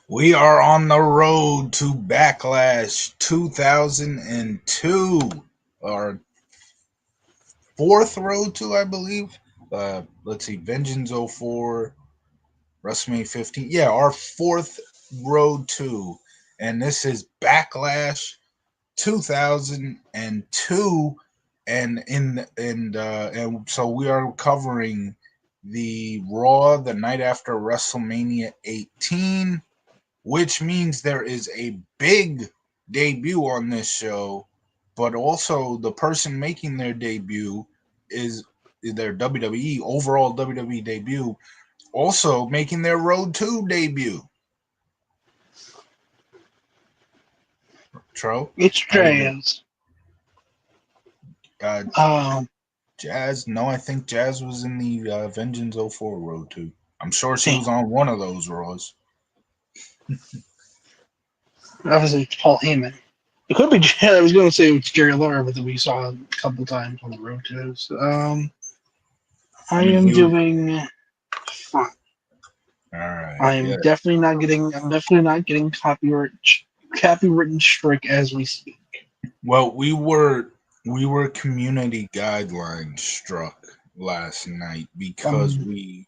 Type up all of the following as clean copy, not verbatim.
We are on the road to Backlash 2002, our fourth road to, I believe. Let's see, Vengeance 04, WrestleMania 15. Yeah, our fourth road to, and this is Backlash 2002, and so we are covering the Raw the night after WrestleMania 18, which means there is a big debut on this show, but also the person making their debut is their WWE overall WWE debut, also making their Road to debut. Tro, It's how you doing? Jazz. Uh, Um, Jazz? No, I think Jazz was in the Vengeance 04 Road to. I'm sure she Damn. was on one of those Raws. Obviously, it's Paul Heyman. It could be. I was going to say it's Jerry Lawler, but that we saw a couple times on the road to. So, I I mean, am he was. doing fine. All right, I'm yeah. definitely not getting. I'm definitely not getting copywritten strike as we speak. Well, we were community guidelines struck last night because Um, we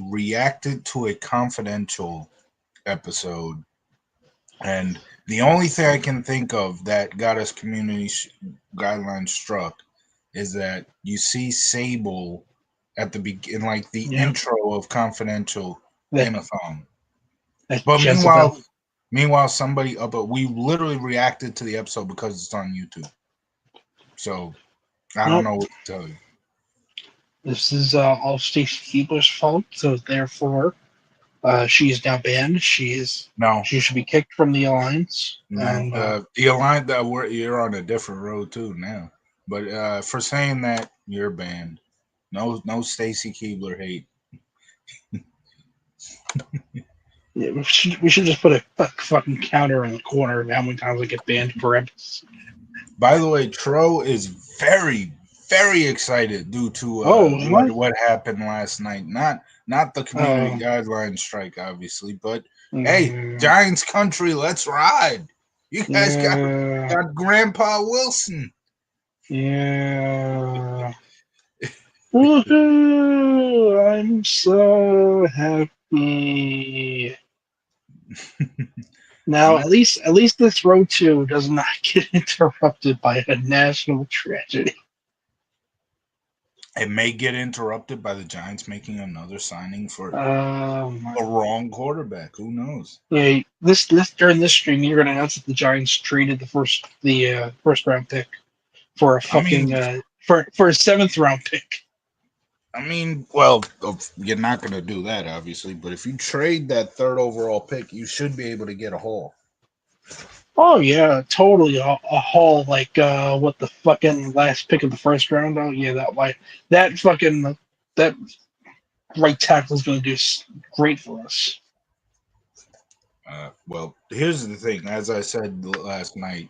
reacted to a confidential episode, and the only thing I can think of that got us guidelines struck is that you see Sable at the begin, like the yeah, intro of confidential that in a thong. that But Jezebel. meanwhile, somebody up. We literally reacted to the episode because it's on YouTube. So I don't Nope. know what to tell you. This is all Stacy Keebler's fault. So therefore, she is now banned. No, She should be kicked from the alliance. no. And The alliance that you're on a different road too now. But for saying that, you're banned. No, Stacy Keebler hate. yeah, we should just put a fucking counter in the corner of how many times I get banned per episode. By the way, Tro is very, very excited due to Oh, am I? what happened last night. Not the community Oh, guideline strike, obviously, but hey, yeah, Giants country, let's ride. You guys yeah, got Grandpa Wilson. yeah. Woohoo! I'm so happy. Now, You at least this road two does not get interrupted by a national tragedy. It may get interrupted by the Giants making another signing for Um, a wrong quarterback. Who knows? yeah, this during this stream, you're gonna announce that the Giants traded the first round pick for a I mean, fucking for a seventh round pick. well, you're not going to do that, obviously. But if you trade that third overall pick, you should be able to get a haul. Oh yeah, totally a haul like what the fucking last pick of the first round. Oh yeah, that right tackle is gonna do great for us. Well, here's the thing. As I said last night,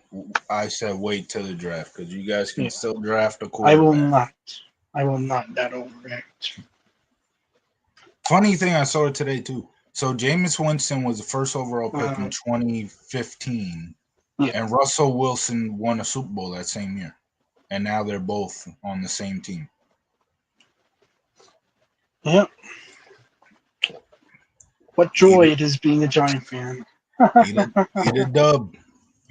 I said wait till the draft because you guys can Yeah, still draft a I will quarterback. not. I will not that overreact. Funny thing, I saw it today too. So Jameis Winston was the first overall pick in Uh, 2015, yeah, and Russell Wilson won a Super Bowl that same year, and now they're both on the same team. yeah. What Eat joy it, it is being a Giant fan. eat a dub,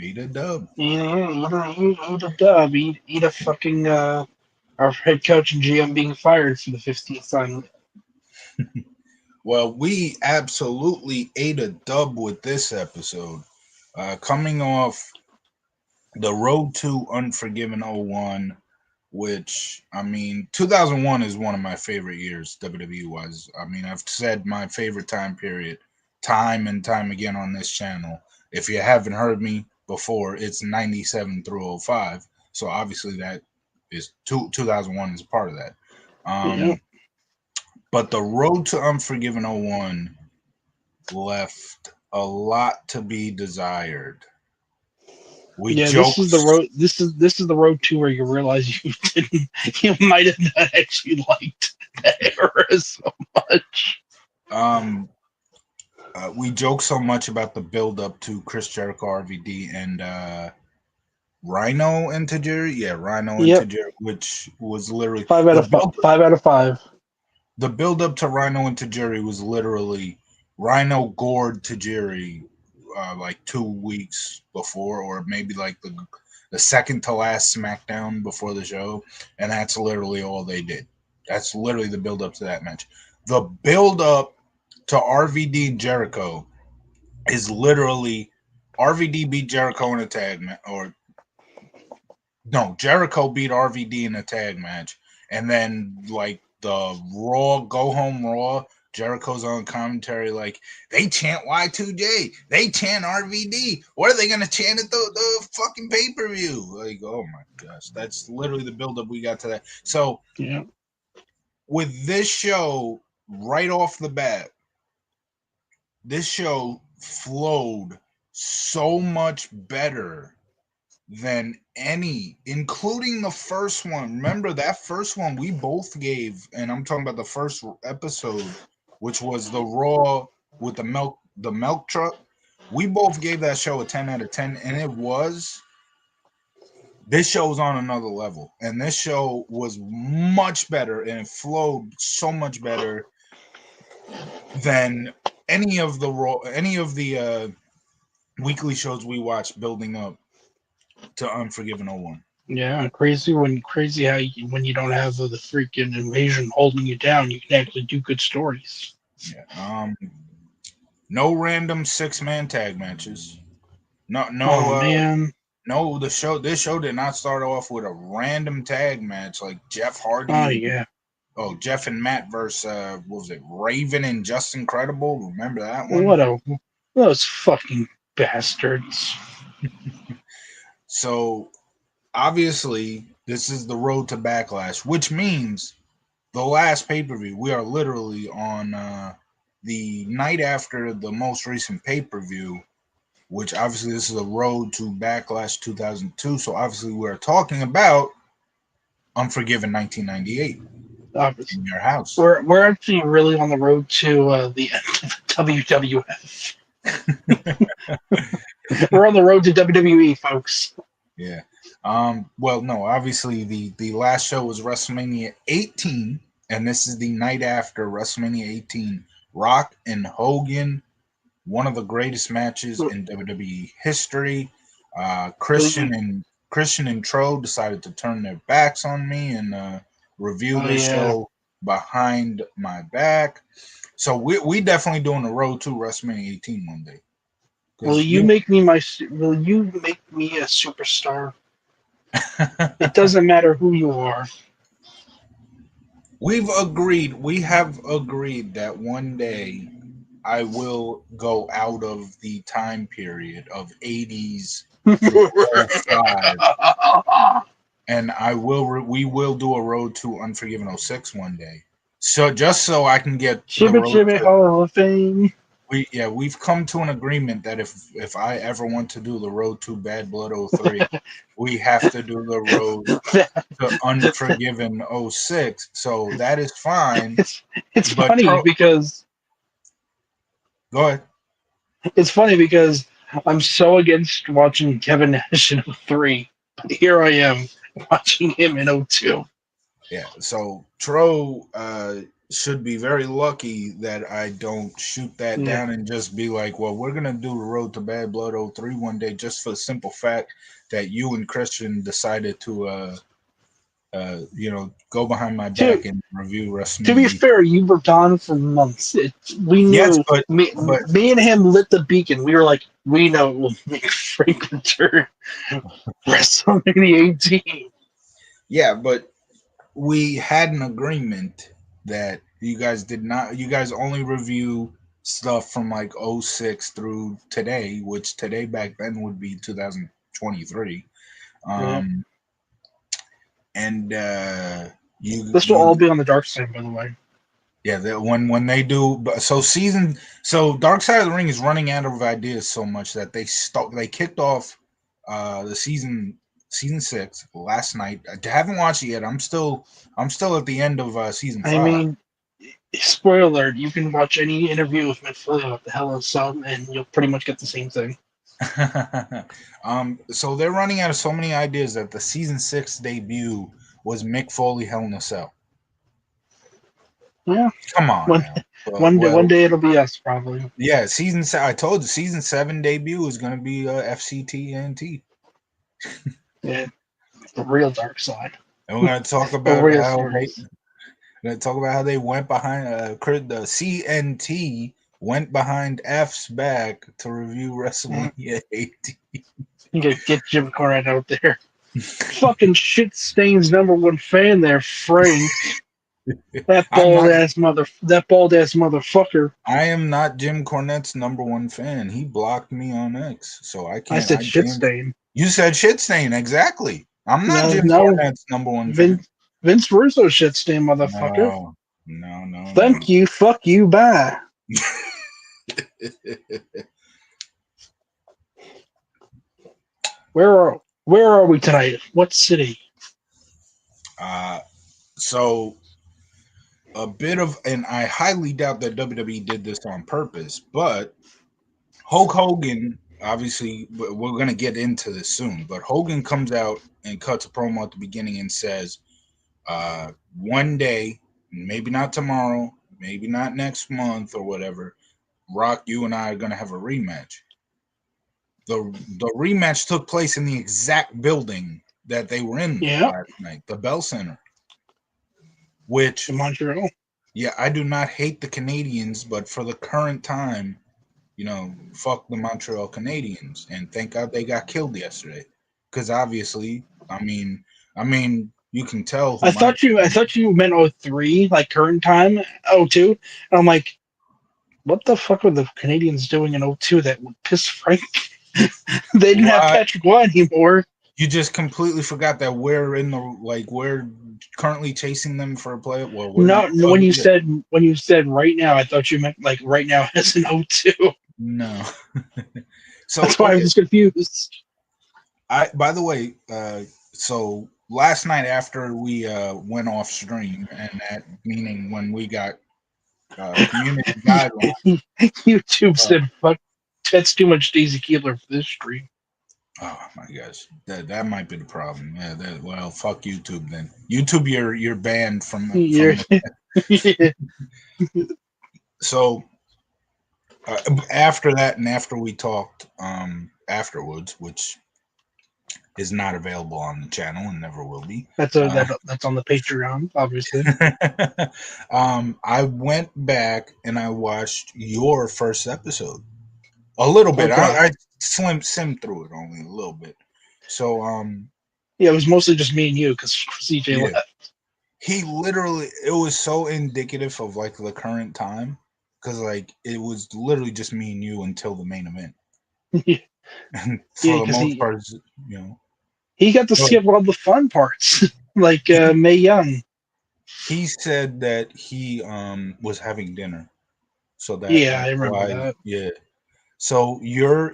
eat a dub. Eat a dub. Eat a fucking our head coach and GM being fired for the 15th time. Well, we absolutely ate a dub with this episode. Coming off the Road to Unforgiven '01, which, 2001 is one of my favorite years, WWE wise. I've said my favorite time period time and time again on this channel. If you haven't heard me before, it's 97 through '05. So obviously that is 2001 is a part of that. Yeah, But the Road to Unforgiven '01 left a lot to be desired. We yeah. This joked. is the road. This is the road to where you realize you didn't. You might have not actually liked that era so much. Um, We joke so much about the build up to Chris Jericho, RVD, and Rhino and Tajiri. Yeah, Rhino and Yep, Tajiri, which was literally five out of five. 5 out of 5. the build up to Rhino and Tajiri was literally Rhino gored Tajiri like 2 weeks before, or maybe like the second to last SmackDown before the show, and that's literally all they did. That's literally the build up to that match. The build up to RVD and Jericho is literally RVD beat Jericho in a tag match, or no, Jericho beat RVD in a tag match, and then like the Raw go home Raw, Jericho's on commentary like they chant Y2J, they chant RVD. What are they gonna chant at the fucking pay per view? Like, oh my gosh, that's literally the buildup we got to that. So Yeah. with this show, right off the bat, this show flowed so much better than any, including the first one. Remember that first one we both gave, and I'm talking about the first episode, which was the Raw with the milk truck. We both gave that show a 10 out of 10, and it was. This show's on another level, and this show was much better, and it flowed so much better than any of the weekly shows we watched building up to Unforgiven '01. Yeah, crazy how when you don't have the freaking invasion holding you down, you can actually do good stories. Yeah. No random 6-man tag matches. No, no, Oh man. no. This show did not start off with a random tag match like Jeff Oh Hardy and yeah. Jeff and Matt versus what was it, Raven and Just Incredible? Remember that one? What a those fucking bastards. So obviously, this is the road to Backlash, which means the last pay per view. We are literally on the night after the most recent pay per view, which obviously this is a road to Backlash 2002. So obviously we're talking about Unforgiven 1998 Obviously. in your house. We're actually really on the road to the end of WWF. We're on the road to WWE, folks. Yeah. Well, no, obviously the last show was WrestleMania 18, and this is the night after WrestleMania 18. Rock and Hogan, one of the greatest matches in WWE history. Christian and Tro decided to turn their backs on me and review Oh this yeah. show behind my back. So we definitely doing the road to WrestleMania 18 one day. Will Because you make me my? Will you make me a superstar? It doesn't matter who you are. we have agreed that one day I will go out of the time period of 80s through '05, and we will do a road to Unforgiven '06 one day. So just so I can get the Shibby road Shibby to Hall of Fame. we've come to an agreement that if I ever want to do the road to Bad Blood '03, we have to do the road to Unforgiven '06. So that is fine. it's it's But funny because go ahead. it's funny because I'm so against watching Kevin Nash in '03, but here I am watching him in '02. Yeah. So Tro should be very lucky that I don't shoot that Yeah. down and just be like, well, we're gonna do the road to Bad Blood '03 one day, just for the simple fact that you and Christian decided to go behind my To back and review to be WrestleMania. fair, you were gone for months. We Yes, knew but me and him lit the beacon. We were like, we know it will make Frank return WrestleMania 18. yeah, but we had an agreement that you guys only review stuff from like '06 through today, which today back then would be 2023. Yeah. um and This will all be on the dark side, by the way. yeah, when they do so Dark Side of the Ring is running out of ideas so much that they kicked off the season 6 last night. I haven't watched it yet. I'm still at the end of season I 5. mean, spoiler alert, you can watch any interview with Mick Foley about the Hell in a Cell, and you'll pretty much get the same thing. So they're running out of so many ideas that the season 6 debut was Mick Foley Hell in a Cell. Yeah, Come on one now. one day it'll be us probably. Yeah, I told you, season 7 debut is going to be FCT and T. Yeah, the real dark side. And we're going to talk The about real how stories. they went behind the CNT went behind F's back to review Yeah. WrestleMania 18. You gotta get Jim Cornette out there. Fucking shit stains #1 fan there, Frank. That I'm bald not. ass motherfucker. I am not Jim Cornette's #1 fan. He blocked me on X, so I I can't. said I shit damn. stain. You said shit stain exactly. I'm not No, Jim no, Cornette's #1 fan. Vince Russo shit stain, motherfucker. No, no, no, no. Thank you, fuck you, bye. Where are we tonight? What city? uh, so a bit of, and I highly doubt that WWE did this on purpose, but Hulk Hogan, obviously, we're going to get into this soon, but Hogan comes out and cuts a promo at the beginning and says, one day, maybe not tomorrow, maybe not next month or whatever, Rock, you and I are going to have a rematch. The rematch took place in the exact building that they were in Yeah, last night, the Bell Center, which, in Montreal. yeah, I do not hate the Canadians, but for the current time, fuck the Montreal Canadiens, and thank God they got killed yesterday. Because obviously, I mean, you can tell who my I thought you meant '03, like current time, '02. And I'm like, what the fuck were the Canadians doing in '02 that would piss Frank? They didn't have what Patrick Waugh anymore. you just completely forgot that we're currently chasing them for a play. Well, we're No, well, yeah, when you said right now, I thought you meant like right now as in '02. no. So That's why I okay, was confused. by the way, so last night after we went off stream, and that meaning when we got community guidelines. YouTube Uh, said, "Fuck, that's too much Daisy Keeler for this stream." Oh my gosh, that might be the problem. Yeah, well, fuck YouTube then. YouTube, you're banned from You're, the. So after that, and after we talked afterwards, which is not available on the channel and never will be. that's on the Patreon, obviously. I went back and I watched your first episode a little bit. Okay. I simmed through it only a little bit. So Yeah, it was mostly just me and you because CJ yeah. left. It was so indicative of like the current time, because like it was literally just me and you until the main event. And Yeah, for the because most part, you know, he got to but skip all the fun parts, like he, Mae Young. he said that he was having dinner, so Yeah, I that's remember why. that. Yeah. So your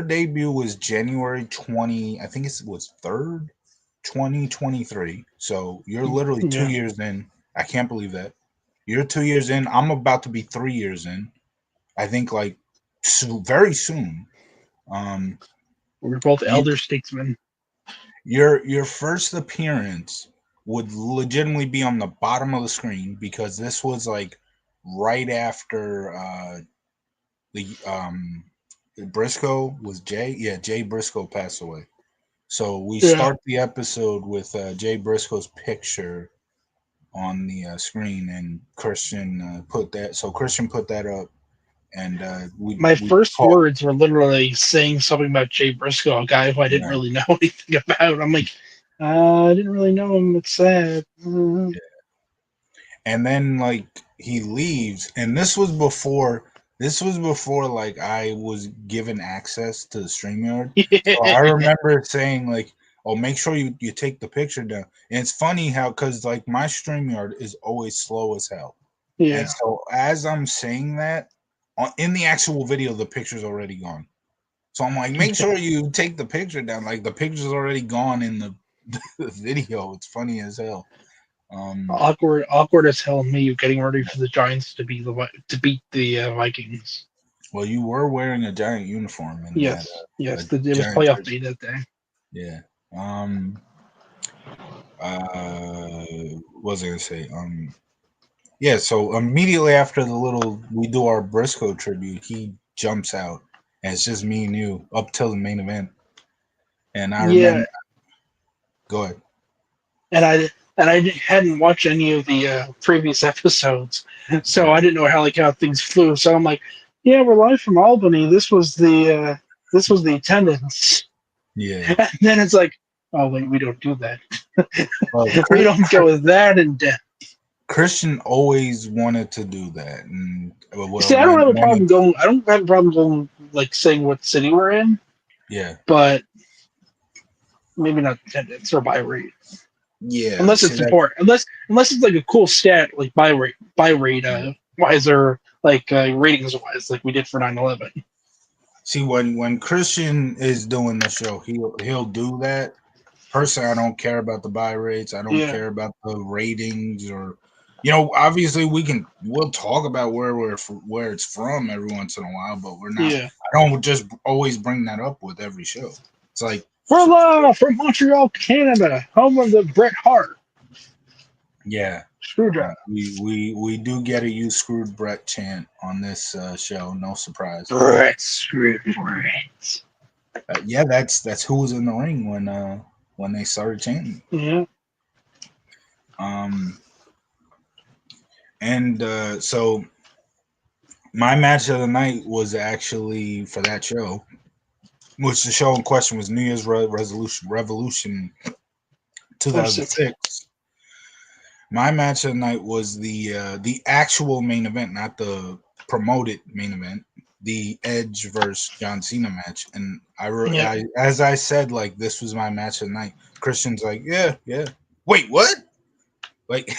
debut was January 20, I think it was 3rd, 2023. So you're literally two Yeah, years in. I can't believe that. You're 2 years in. I'm about to be 3 years in. I think like very soon. Um, we were both you, elder statesmen. your first appearance would legitimately be on the bottom of the screen, because this was like right after the Briscoe was Jay. Yeah, Jay Briscoe passed away. So we Yeah, start the episode with Jay Briscoe's picture on the screen, and Christian put that. So Christian put that up, and my we first talked. words were literally saying something about Jay Briscoe, a guy who I didn't Right. really know anything about. I'm like, I didn't really know him. It's sad. And then like he leaves, and this was before like I was given access to the StreamYard. So I remember saying like, oh, make sure you take the picture down. And it's funny how, because like my StreamYard is always slow as hell, and Yeah, so as I'm saying that, in the actual video the picture's already gone. So I'm like, make sure you take the picture down. Like the picture's already gone in the video. It's funny as hell. Awkward as hell. Me getting ready for the Giants to beat the Vikings. Well, you were wearing a Giant uniform in that a It was Giant playoff jersey. day that day. Yeah. What was I gonna say? Yeah. So immediately after we do our Briscoe tribute, he jumps out, and it's just me and you up till the main event. And I Yeah, remember. Go ahead. and I hadn't watched any of the previous episodes, so I didn't know how things flew. So I'm like, yeah, we're live from Albany. This was the attendance, Yeah. and then it's like, oh wait, we don't do that. Well, We don't go that in depth. Christian always wanted to do that, and See, I don't have a problem going. I don't have a problem going like saying what city we're in, Yeah. but maybe not attendance or buy rate. Yeah. Unless See it's that. important. Unless it's like a cool stat like buy rate wise or like ratings wise, like we did for 9/11. See when Christian is doing the show, he'll do that. Personally, I don't care about the buy rates. I don't Yeah, care about the ratings or, obviously we'll talk about where it's from every once in a while, but we're not. yeah. I don't just always bring that up with every show. It's like, We're live from Montreal, Canada, home of the Bret Hart yeah, screwdriver. we do get a "You Screwed Brett" chant on this show. No surprise. Bret screwed Bret. Yeah, that's who was in the ring when they started chanting. Yeah. Um, and so my match of the night was actually for that show, which the show in question was New Year's Revolution Oh, shit. 2006. My match of the night was the actual main event, not the promoted main event, the Edge versus John Cena match. And Yeah. as I said, like, this was my match of the night. Christian's like, yeah. Wait, what? Like,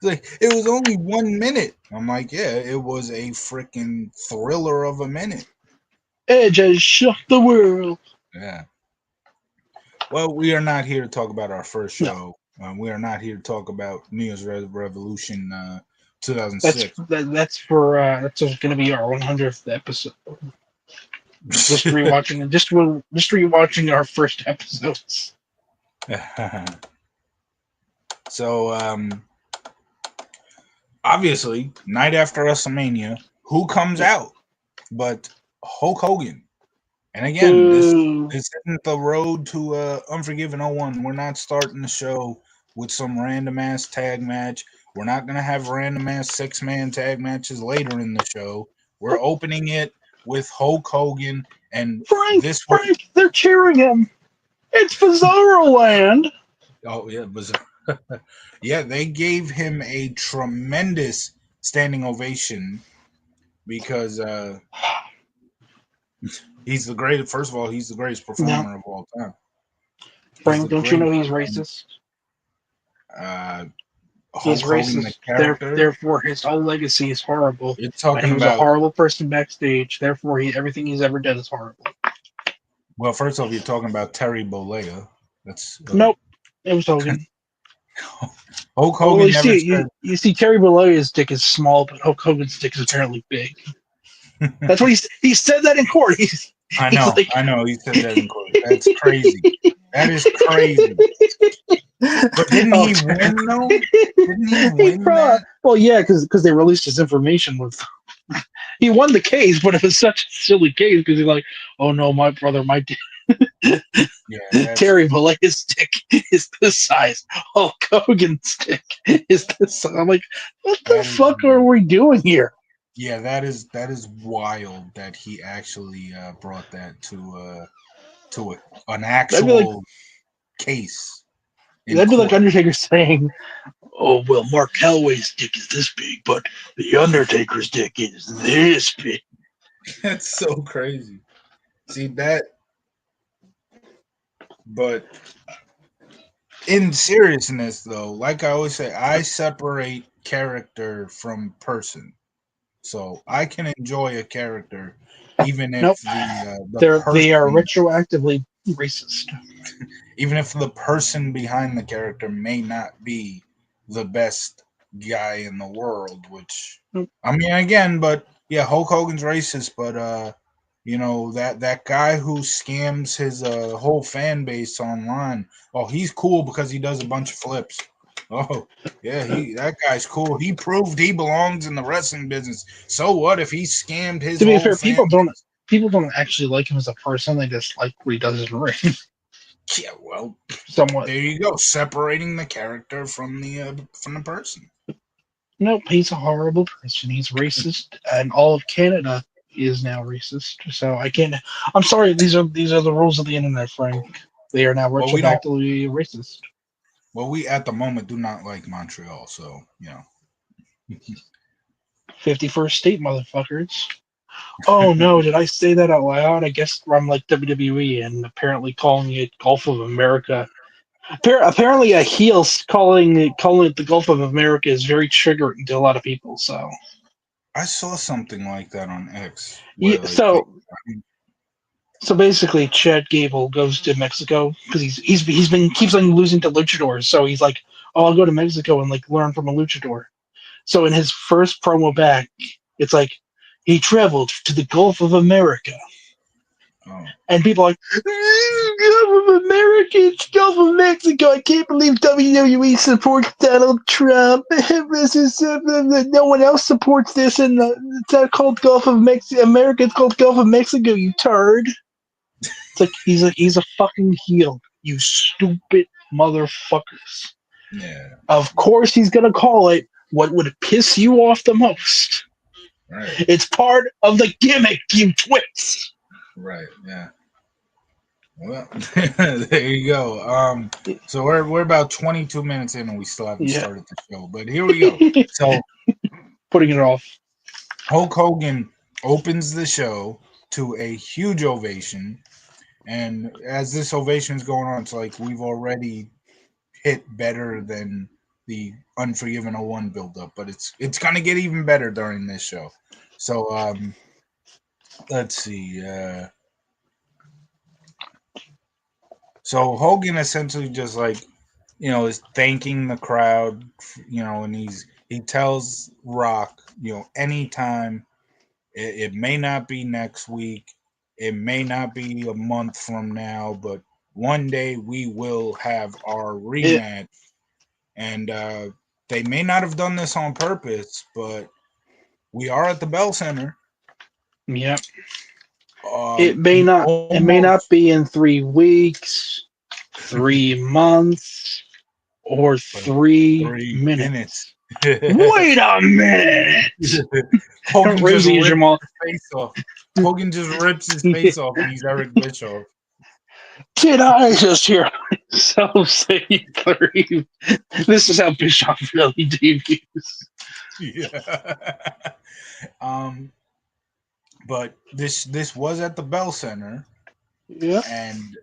like, it was only 1 minute. I'm like, yeah, it was a freaking thriller of a minute. Edge has shocked the world. Yeah. Well, we are not here to talk about our first No, show. We are not here to talk about New Year's Revolution that's 2006. that's going to be our 100th episode. Just rewatching our first episodes. So, obviously, night after WrestleMania, who comes out but Hulk Hogan? And again, this isn't the road to Unforgiven 01. We're not starting the show with some random ass tag match. We're not gonna have random ass 6-man tag matches later in the show. We're opening it with Hulk Hogan, and Frank, this was they're cheering him. It's Bizarro Land. oh yeah, it was yeah, they gave him a tremendous standing ovation because he's the greatest. First of all, he's the greatest No, performer of all time. He's the Frank, don't you know greatest. he's racist? Uh, He's Hulk Hogan, the racist. character. Therefore, his whole legacy is horrible. You're And he talking was a about. horrible person backstage. Therefore, everything he's ever done is horrible. Well, first off, you're talking about Terry Bollea. That's Nope, it was Hogan. Hulk Oh, well, Hogan never said. you see, Terry Bollea's dick is small, but Hulk Hogan's dick is apparently big. That's what he said that in court. I He's know, like, I know. He said that in court. That's crazy. That is crazy. But didn't he win though? Didn't he win that? Well, yeah, because they released his information with. He won the case, but it was such a silly case because he's like, "Oh no, my brother, my Yeah, Terry Bollea's dick is this size. Hulk Hogan's dick is this size." I'm like, what the fuck are we doing here? Yeah, that is wild that he actually brought that to an actual case. That'd be like Undertaker saying, "Oh well, Mark Calloway's dick is this big, but the Undertaker's dick is this big." That's so crazy. See that, but in seriousness, though, like I always say, I separate character from person. So I can enjoy a character even if Nope, the they are person, retroactively racist. even if the person behind the character may not be the best guy in the world. Which I mean, again, but yeah, Hulk Hogan's racist, but that guy who scams his whole fan base online. Oh, he's cool because he does a bunch of flips. Oh, yeah, that guy's cool. He proved he belongs in the wrestling business. So what if he scammed his To be whole fair, fan people don't actually like him as a person. They just like what he does in the ring. base? Yeah, well, Somewhat. there you go, separating the character from the person. Nope, he's a horrible person. He's racist, and all of Canada is now racist. So I can't. I'm sorry. These are the rules of the internet, Frank. They are now Well, we don't. retroactively racist. Well, we at the moment do not like Montreal, so 51st state, motherfuckers. Oh no, did I say that out loud? I guess I'm like WWE and apparently calling it Gulf of America. Apparently, a heel calling it the Gulf of America is very triggering to a lot of people. So I saw something like that on X yeah, where like they. so basically, Chad Gable goes to Mexico because he's been keeps on losing to luchadors. So he's like, oh, I'll go to Mexico and like learn from a luchador. So in his first promo back, it's like he traveled to the Gulf of America. Oh. And people are like, Gulf of America, it's Gulf of Mexico. I can't believe WWE supports Donald Trump. No one else supports this, and it's not called Gulf of America. It's called Gulf of Mexico. You turd. It's like he's a fucking heel. You stupid motherfuckers. Yeah. Of course he's gonna call it what would piss you off the most. Right. It's part of the gimmick, you twits. Right. Yeah. Well, there you go. So we're about 22 minutes in, and we still haven't Yeah. started the show. But here we go. So Putting it off. Hulk Hogan opens the show to a huge ovation, and as this ovation is going on, it's like we've already hit better than the Unforgiven 01 build-up, but it's gonna get even better during this show. So let's see. So Hogan essentially just like is thanking the crowd, and he tells Rock, anytime. It may not be next week, it may not be a month from now, but one day we will have our It, rematch. And they may not have done this on purpose, but we are at the Bell Center. yep. It may not Almost be in 3 weeks, 3 months, or but 3 minutes. 3 minutes. Wait a minute. Hogan just Raising rips Jamal. his face off. Hogan just rips his face off, and he's Eric Bischoff. Did I just hear myself say 3? This is how Bischoff really debuts. Yeah. But this was at the Bell Center, Yep. and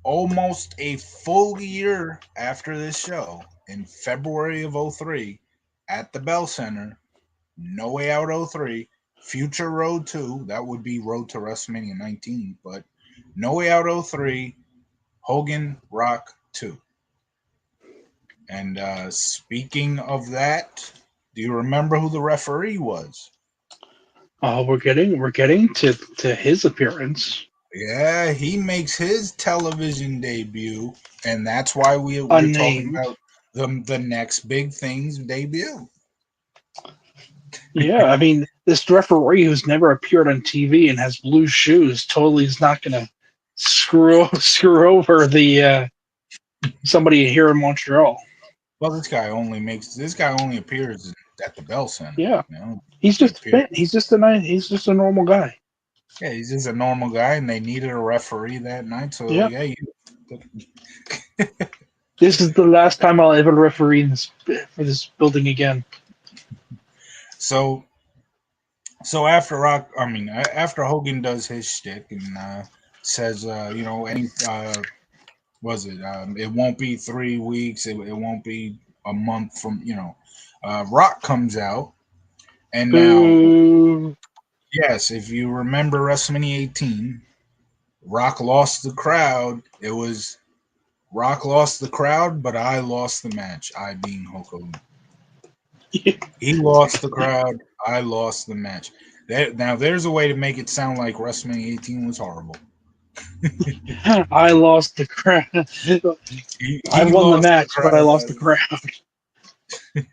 almost a full year after this show, in February of 03, at the Bell Center, No Way Out 03, future Road 2, that would be Road to WrestleMania 19, but No Way Out 03, Hogan Rock 2. And speaking of that, do you remember who the referee was? We're getting to his appearance. Yeah, he makes his television debut, and that's why we're talking Unnamed. about the next big things debut. Yeah, I mean, this referee who's never appeared on TV and has blue shoes totally is not going to screw over the somebody here in Montreal. Well, this guy only appears at the Bell Center. Yeah, He he's just appears. he's just a normal guy. Yeah, he's just a normal guy, and they needed a referee that night. So Yeah, yeah, this is the last time I'll ever referee for this building again. so after Hogan does his shtick and says, was it? It won't be 3 weeks. It won't be a month from. Rock comes out, and now, Boo! yes, if you remember WrestleMania 18, Rock lost the crowd. It was Rock lost the crowd, but I lost the match. I being Hulk Hogan. He lost the crowd. I lost the match. Now there's a way to make it sound like WrestleMania 18 was horrible. I lost the crowd. I He won the lost the match, but I lost the crowd. crowd.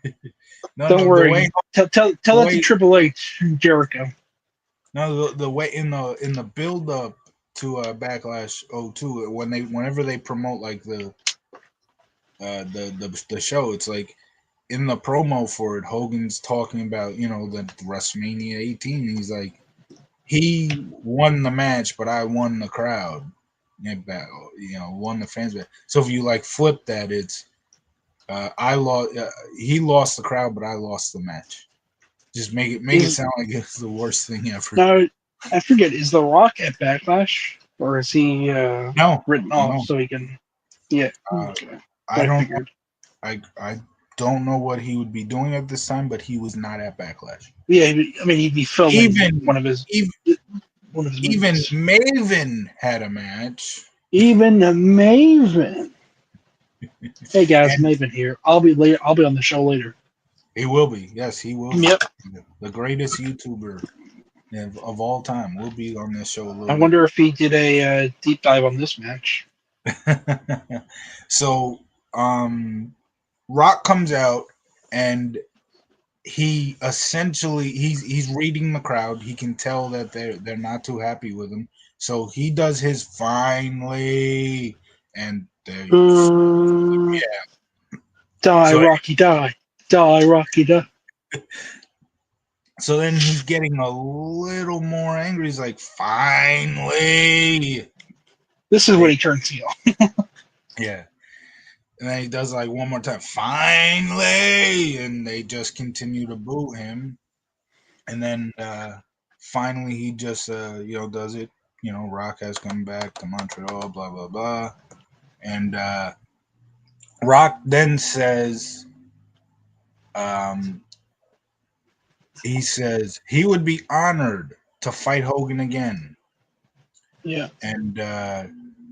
No, Don't the way worry. Tell the that to way Triple H, Jericho. no the way in the build up to Backlash '02 whenever they promote like the show, it's like in the promo for it, Hogan's talking about the WrestleMania 18. He's like, he won the match, but I won the crowd. Won the fans back. So if you like flip that, it's I lost. He lost the crowd, but I lost the match. Just make it sound like it's the worst thing ever. Now, I forget, is The Rock at Backlash? Or is he No, written off no. so he can. Yeah. Okay. I I don't. figured. I don't know what he would be doing at this time, but he was not at Backlash. Yeah, I mean, he'd be filming Even one of his even, even movies. Maven had a match. Even Maven. Hey guys, And Maven here. I'll be later. I'll be on the show later. he will be. Yes, he will be. Yep. The greatest YouTuber of all time will be on this show a I little wonder if he did a deep dive on this match. later. So, Rock comes out and he essentially he's reading the crowd. He can tell that they're not too happy with him. So he does his finally, and they Die, so Rocky, die. Die, Rocky, die. so then he's getting a little more angry. He's like, finally. This is when he turns heel. Yeah. And then he does like one more time, finally, and they just continue to boo him. And then finally he just does it. Rock has come back to Montreal, blah blah blah. And Rock then says, he says he would be honored to fight Hogan again. Yeah. And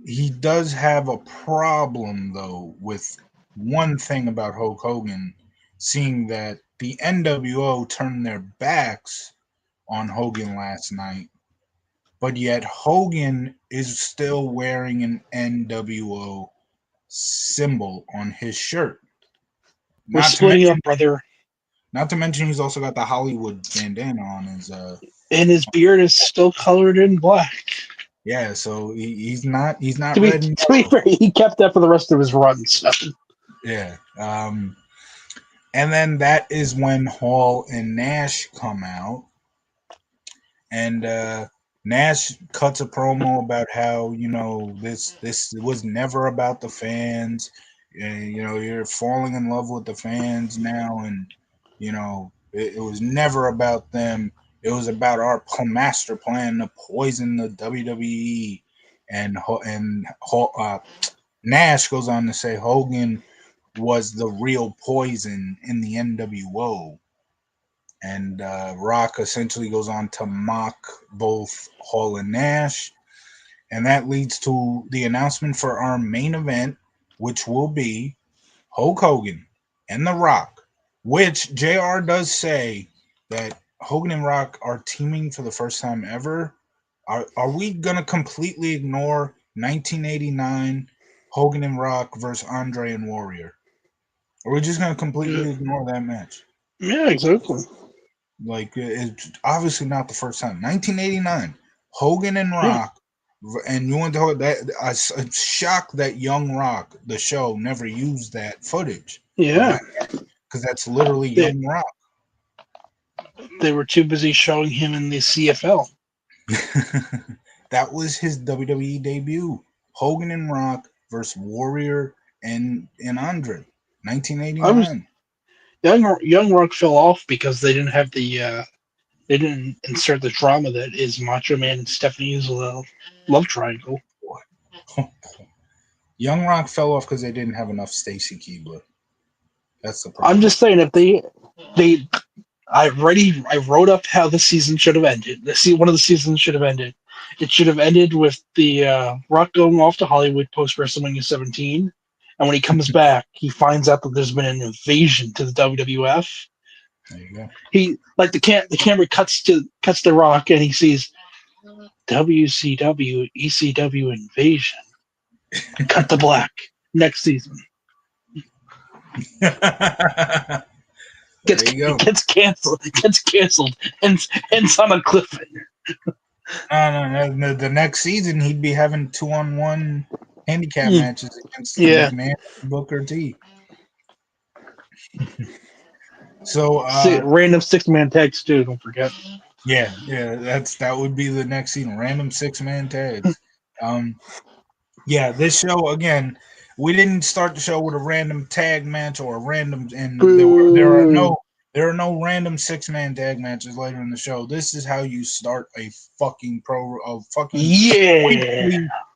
he does have a problem, though, with one thing about Hulk Hogan, seeing that the NWO turned their backs on Hogan last night, but yet Hogan is still wearing an NWO symbol on his shirt. We're Not to splitting mention, up, brother. not to mention, he's also got the Hollywood bandana on his. And his beard is still colored in black. Yeah, so he's not To be, red and to be yellow. fair, he kept that for the rest of his run. So. Yeah. And then that is when Hall and Nash come out. And Nash cuts a promo about how, this was never about the fans. You're falling in love with the fans now. And, it was never about them. It was about our master plan to poison the WWE. And Nash goes on to say Hogan was the real poison in the NWO. And Rock essentially goes on to mock both Hall and Nash. And that leads to the announcement for our main event, which will be Hulk Hogan and The Rock, which JR does say that Hogan and Rock are teaming for the first time ever. Are we going to completely ignore 1989 Hogan and Rock versus Andre and Warrior? Or are we just going to completely ignore that match? Yeah, exactly. Like, it's obviously not the first time. 1989, Hogan and Yeah. Rock, and you want to hold that. I'm shocked that Young Rock, the show, never used that footage. Yeah. Because that's literally Young Rock. They were too busy showing him in the CFL. That was his WWE debut. Hogan and Rock versus Warrior and Andre. 1989. Young Rock fell off because they didn't have the they didn't insert the drama that is Macho Man and Stephanie's love triangle. Young Rock fell off because they didn't have enough Stacy Keibler. That's the problem. I'm just saying, if I wrote up how the season should have ended. One of the seasons should have ended. It should have ended with the Rock going off to Hollywood post WrestleMania 17, and when he comes back, he finds out that there's been an invasion to the WWF. There you go. He like the camera cuts the Rock, and he sees WCW ECW invasion. Cut to black. Next season There you go. gets canceled. Ends on a cliffhanger. No. The next season, he'd be having 2-on-1 handicap matches against Yeah. McMahon and Booker T. So, random 6-man tags too. Don't forget. yeah, that would be the next season. Random 6-man tags. Yeah, this show again. We didn't start the show with a random tag match or a random, and there are no random 6-man tag matches later in the show. This is how you start a fucking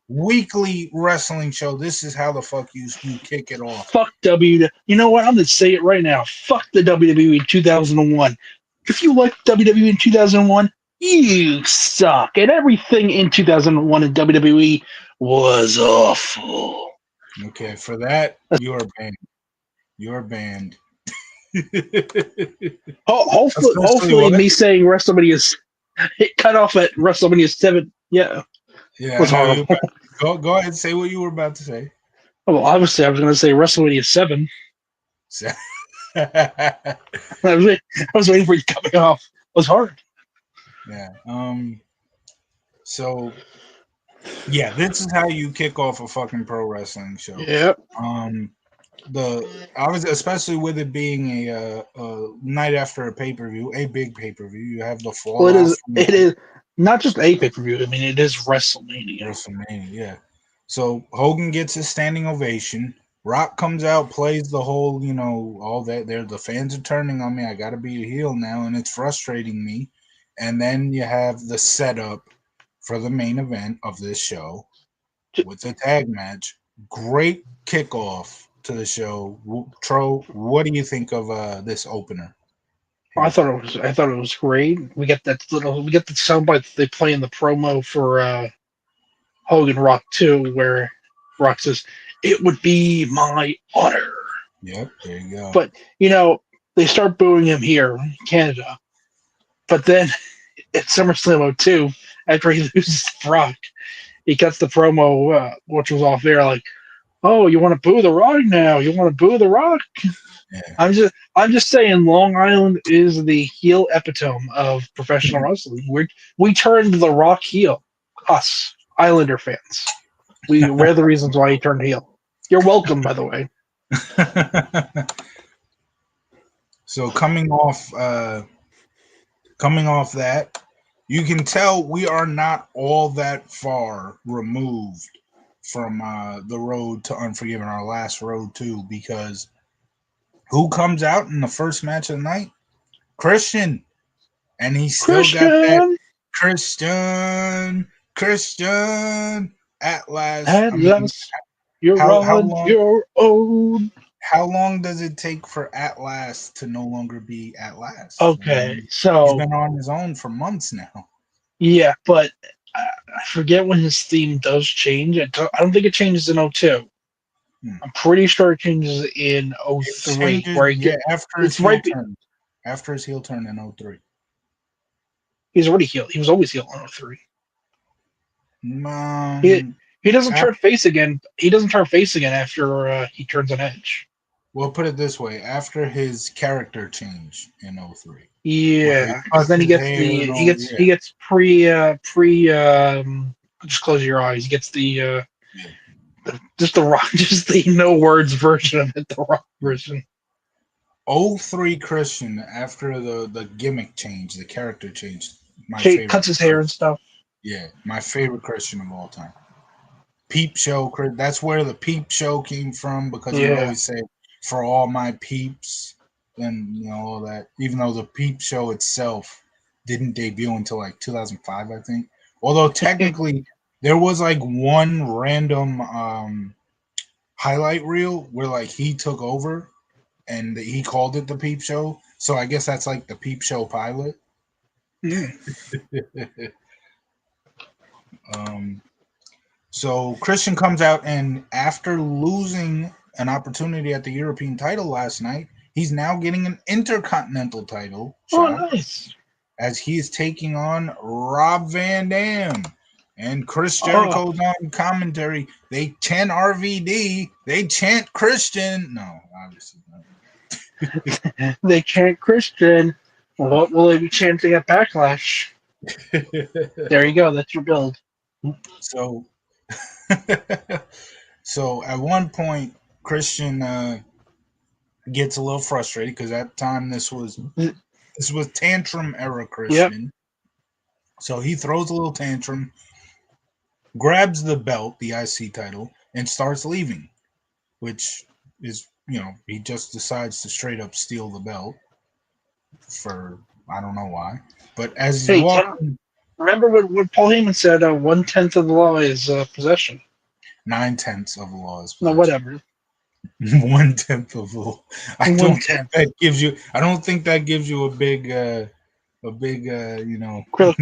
weekly wrestling show. This is how the fuck you kick it off. Fuck You know what? I'm gonna say it right now. Fuck the WWE in 2001. If you like WWE in 2001, you suck. And everything in 2001 in WWE was awful. Okay, for that you're banned. You're banned. Hopefully, me saying WrestleMania is it cut off at WrestleMania 7. Yeah, was horrible. Go ahead and say what you were about to say. Well, obviously, I was going to say WrestleMania 7. I was waiting for you to cut me off. It was hard. Yeah. So, yeah, this is how you kick off a fucking pro wrestling show. Yep. Especially with it being a night after a pay-per-view, a big pay-per-view. You have the fall. Well, it is not just a pay-per-view. I mean, it is WrestleMania. WrestleMania, yeah. So Hogan gets his standing ovation. Rock comes out, plays the whole, all that. The fans are turning on me. I got to be a heel now, and it's frustrating me. And then you have the setup for the main event of this show with the tag match. Great kickoff to the show. Tro, what do you think of this opener? I thought it was great. We get the soundbite that they play in the promo for Hogan Rock 2, where Rock says, "It would be my honor." Yep, there you go. But they start booing him here in Canada. But then at SummerSlam 02, after he loses to Rock, he cuts the promo, which was off air, like, "Oh, you want to boo the Rock now? You want to boo the Rock?" Yeah. I'm just saying, Long Island is the heel epitome of professional wrestling. We turned the Rock heel. Us Islander fans. We're the reasons why he turned heel. You're welcome, by the way. So coming off that, you can tell we are not all that far removed from the road to Unforgiven, our last road to, because who comes out in the first match of the night? Christian. And he still got that Christian at last. You're on your own. How long does it take for At Last to no longer be At Last? Okay, so he's been on his own for months now. Yeah, but I forget when his theme does change. I don't think it changes in 02. I'm pretty sure it changes in 03. After his heel turn. After his heel turn in 03. He's already healed. He was always healed in 03. He doesn't turn face again. He doesn't turn face again after he turns on Edge. Well, put it this way: after his character change in 03. Yeah, because then he gets pre. Just close your eyes. He gets the Rock, just the no words version of it, the Rock version. 03 Christian, after the gimmick change, the character change. Cuts his hair and stuff. Yeah, my favorite Christian of all time. Peep Show, that's where the Peep Show came from, because he always said, "For all my peeps," and all that. Even though the Peep Show itself didn't debut until like 2005, I think. Although technically there was like one random highlight reel where like he took over and he called it the Peep Show. So I guess that's like the Peep Show pilot. Um, so Christian comes out, and after losing an opportunity at the European title last night, he's now getting an Intercontinental title Oh, shot nice. as he is taking on Rob Van Dam. And Chris Oh, Jericho's on commentary. They chant RVD. They chant Christian. No, obviously they chant Christian. What will they be chanting at Backlash? not. There you go. That's your build. so, so at one point, Christian gets a little frustrated because at the time this was tantrum era Yep. Christian. So he throws a little tantrum, grabs the belt, the IC title, and starts leaving, which is, he just decides to straight up steal the belt for I don't know why. But as he's Hey, ten. walking, Remember what Paul Heyman said? 1/10 of the law is possession. 9/10 of the law is No, possession. whatever. 1/10 of the law. I don't think 1/10. that gives you. I don't think that gives you a big, one Well,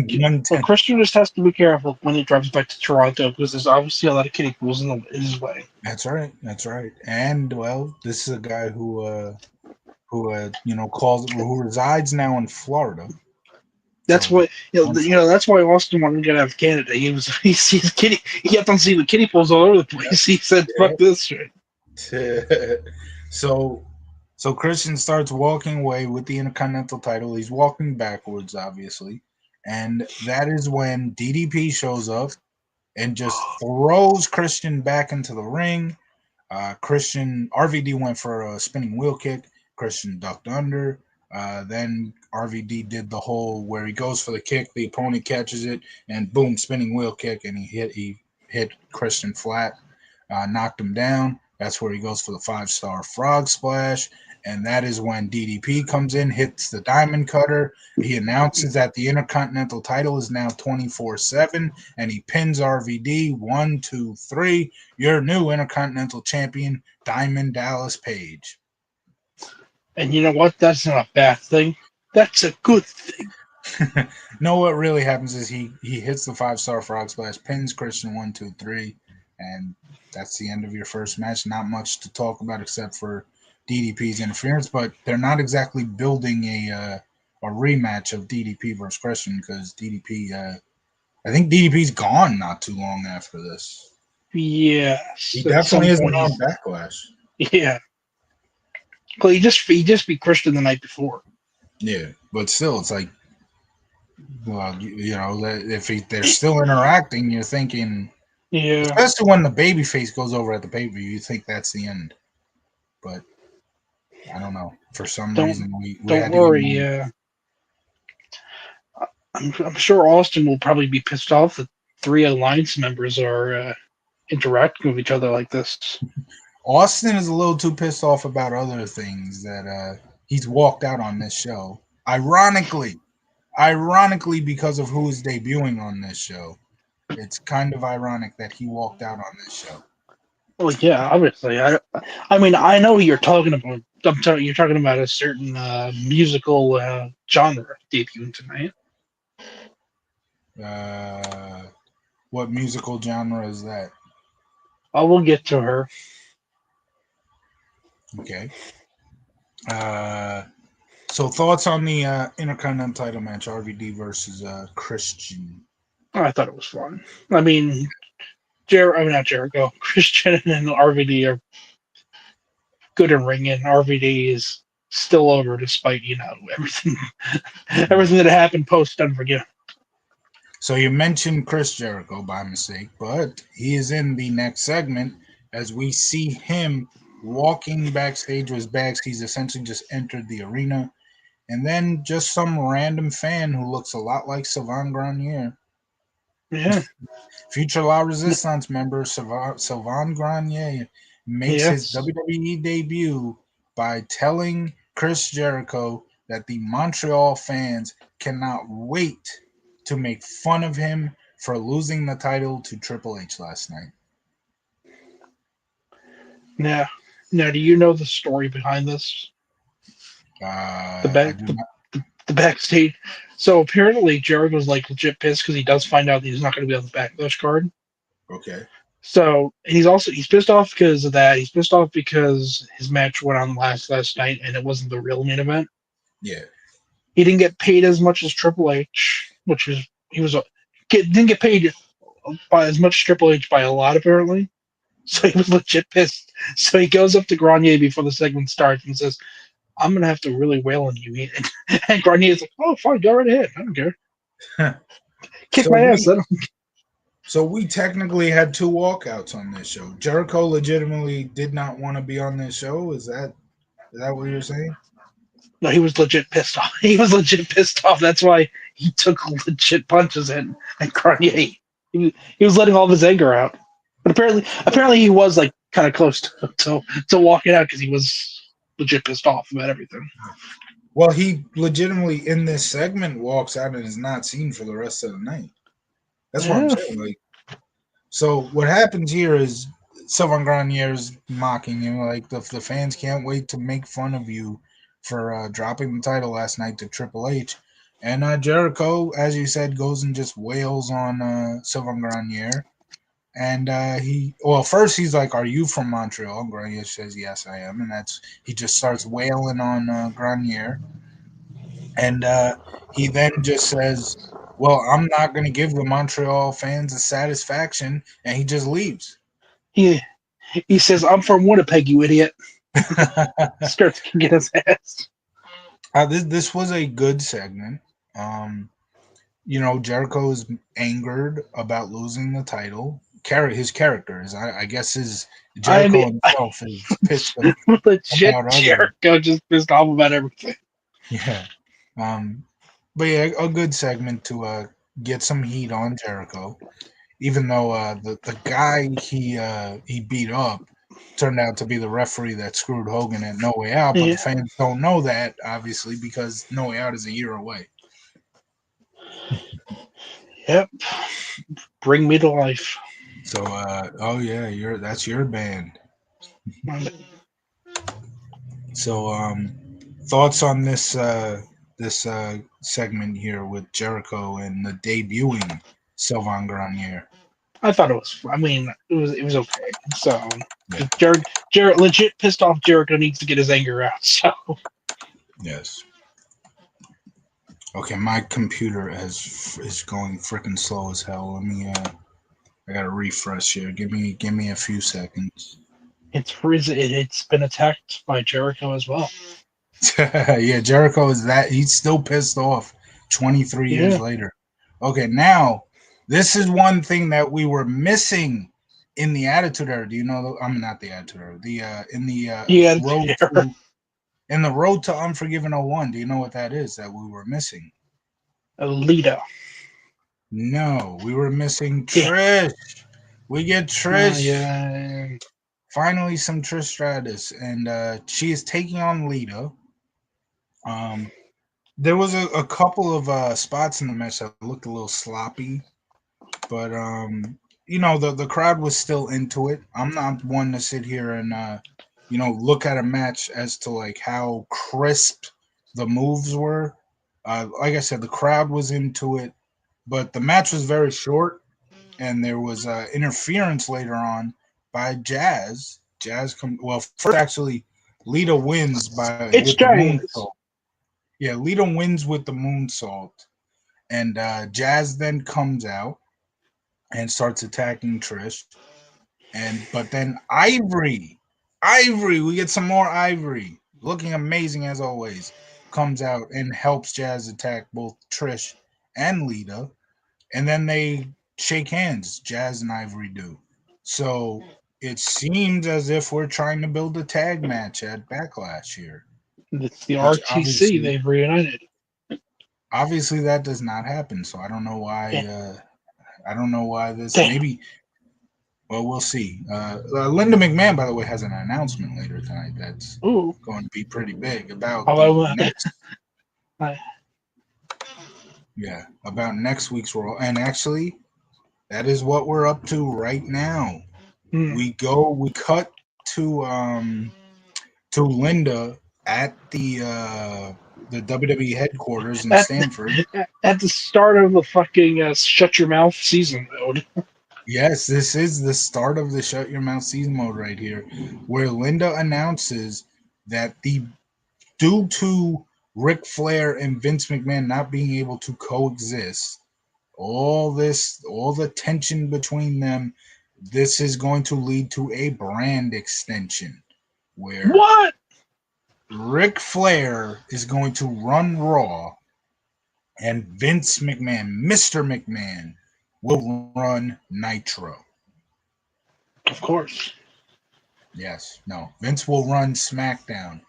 tenth. Christian just has to be careful when he drives back to Toronto because there's obviously a lot of kiddie pools in his way. That's right. That's right. And well, this is a guy who calls who resides now in Florida. That's So what That's why Austin wanted to get out of Canada. He sees kiddie. He kept on seeing the kiddie pools all over the place. He said, "Fuck this shit." so so Christian starts walking away with the Intercontinental title. He's walking backwards, obviously, and that is when DDP shows up and just throws Christian back into the ring. Christian RVD went for a spinning wheel kick. Christian ducked under. Then RVD did the whole where he goes for the kick, the opponent catches it, and boom, spinning wheel kick, and he hit Christian flat, knocked him down. That's where he goes for the 5-star frog splash. And that is when DDP comes in, hits the diamond cutter. He announces that the Intercontinental title is now 24/7, and he pins RVD 1, 2, 3. Your new Intercontinental Champion, Diamond Dallas Page. And you know what? That's not a bad thing. That's a good thing. No, what really happens is he hits the 5-star frog splash, pins Christian 1, 2, 3, and that's the end of your first match. Not much to talk about except for DDP's interference, but they're not exactly building a rematch of DDP versus Christian because DDP. I think DDP's gone not too long after this. Yes, He at definitely some isn't point on Backlash. yeah. Well, he just beat Christian the night before. Yeah, but still, it's like, well, if they're still interacting, you're thinking, Yeah. especially when the babyface goes over at the pay per view, you think that's the end. But I don't know. For some Don't reason, we don't had to get worry. more. I'm sure Austin will probably be pissed off that three alliance members are interacting with each other like this. Austin is a little too pissed off about other things that he's walked out on this show. Ironically, because of who is debuting on this show, it's kind of ironic that he walked out on this show. Well, yeah, obviously. I mean, I know you're talking about. You're talking about a certain musical genre debuting tonight. Uh, what musical genre is that? I will get to her. Okay. Uh, so thoughts on the Intercontinental title match, RVD versus Christian? I thought it was fun. I mean, not Jericho. Christian and RVD are good in ringing. RVD is still over despite everything everything that happened post Unforgiven. So you mentioned Chris Jericho by mistake, but he is in the next segment as we see him walking backstage with his bags. He's essentially just entered the arena. And then just some random fan who looks a lot like Sylvain Grenier, Yeah. Future La Resistance member Sylvain Grenier, makes his Yes. WWE debut by telling Chris Jericho that the Montreal fans cannot wait to make fun of him for losing the title to Triple H last night. Now, do you know the story behind this? The I bet do the, not. the backstage. So apparently Jericho's like legit pissed because he does find out that he's not going to be on the Backlash card. Okay. So and he's pissed off because of that. He's pissed off because his match went on last night and it wasn't the real main event. Yeah. He didn't get paid as much as Triple H, which was he was didn't get paid by as much as Triple H by a lot apparently. So he was legit pissed. So he goes up to Grenier before the segment starts and says, "I'm gonna have to really wail on you." And Grenier's like, "Oh, fine, go right ahead. I don't care. Kick so my ass." we so we technically had two walkouts on this show. Jericho legitimately did not want to be on this show. Is that what you're saying? No, he was legit pissed off. He was legit pissed off. That's why he took legit punches at Grenier. He was letting all of his anger out. But apparently he was like kind of close to walking out because he was legit pissed off about everything. Well, he legitimately in this segment walks out and is not seen for the rest of the night. That's what I'm Yeah, saying. Like, so what happens here is Sylvain Granier's mocking him. Like the fans can't wait to make fun of you for dropping the title last night to Triple H. And Jericho, as you said, goes and just wails on Sylvain Granier. And first he's like, "Are you from Montreal?" And Granier says, "Yes, I am." And he just starts wailing on Granier. And he then just says, "Well, I'm not going to give the Montreal fans a satisfaction," and he just leaves. he he says, "I'm from Winnipeg, you idiot." Starts kicking his ass. This was a good segment. Um, Jericho is angered about losing the title. His character is, I guess, his I Jericho mean, himself is pissed legit about other. Jericho just pissed off about everything. Yeah. Um, but yeah, a good segment to get some heat on Jericho. Even though the guy he beat up turned out to be the referee that screwed Hogan at No Way Out, but the Yeah. fans don't know that obviously because No Way Out is a year away. Yep. Bring me to life. So oh yeah, that's your band. So thoughts on this segment here with Jericho and the debuting Sylvain Grenier. I thought it was. I mean, it was okay. So Yeah. Jarrett legit pissed off. Jericho needs to get his anger out. So Yes. Okay, my computer is going freaking slow as hell. Let me I gotta refresh here. Give me a few seconds. it's been attacked by Jericho as well. Yeah, Jericho is that he's still pissed off 23 years Yeah. later. Okay, now this is one thing that we were missing in the Attitude Era. Do you know? I'm not the Attitude Era. The in the Yeah. road to in the road to Unforgiven '01. Do you know what that is that we were missing? Alita. No, we were missing Yeah. Trish. We get Trish. Yeah. Finally, some Trish Stratus, and she is taking on Lita. Um, there was a couple of spots in the match that looked a little sloppy, but the crowd was still into it. I'm not one to sit here and look at a match as to like how crisp the moves were. Like I said, the crowd was into it, but the match was very short, and there was interference later on by Jazz. First actually, Lita wins It's with the Jazz. moonsault. Yeah, Lita wins with the moonsault, and Jazz then comes out and starts attacking Trish. But then Ivory, we get some more Ivory, looking amazing as always, comes out and helps Jazz attack both Trish and Lita, and then they shake hands. Jazz and Ivory do. So it seems as if we're trying to build a tag match at Backlash here, It's the which RTC. They've reunited. obviously that does not happen. So I don't know why. Yeah. I don't know why this. Damn. Maybe. Well, we'll see. Linda McMahon, by the way, has an announcement later tonight that's Ooh. going to be pretty big about the Although, next. I, Yeah, about next week's Raw, and actually, that is what we're up to right now. hmm. We cut to Linda at the WWE headquarters in at Stamford. at the start of the fucking shut your mouth season mode. Yes, this is the start of the Shut Your Mouth season mode right here, where Linda announces that due to Ric Flair and Vince McMahon not being able to coexist, all the tension between them, this is going to lead to a brand extension where What? Ric Flair is going to run Raw and Vince McMahon, Mr. McMahon, will run Nitro. Of course. Yes, no. Vince will run SmackDown.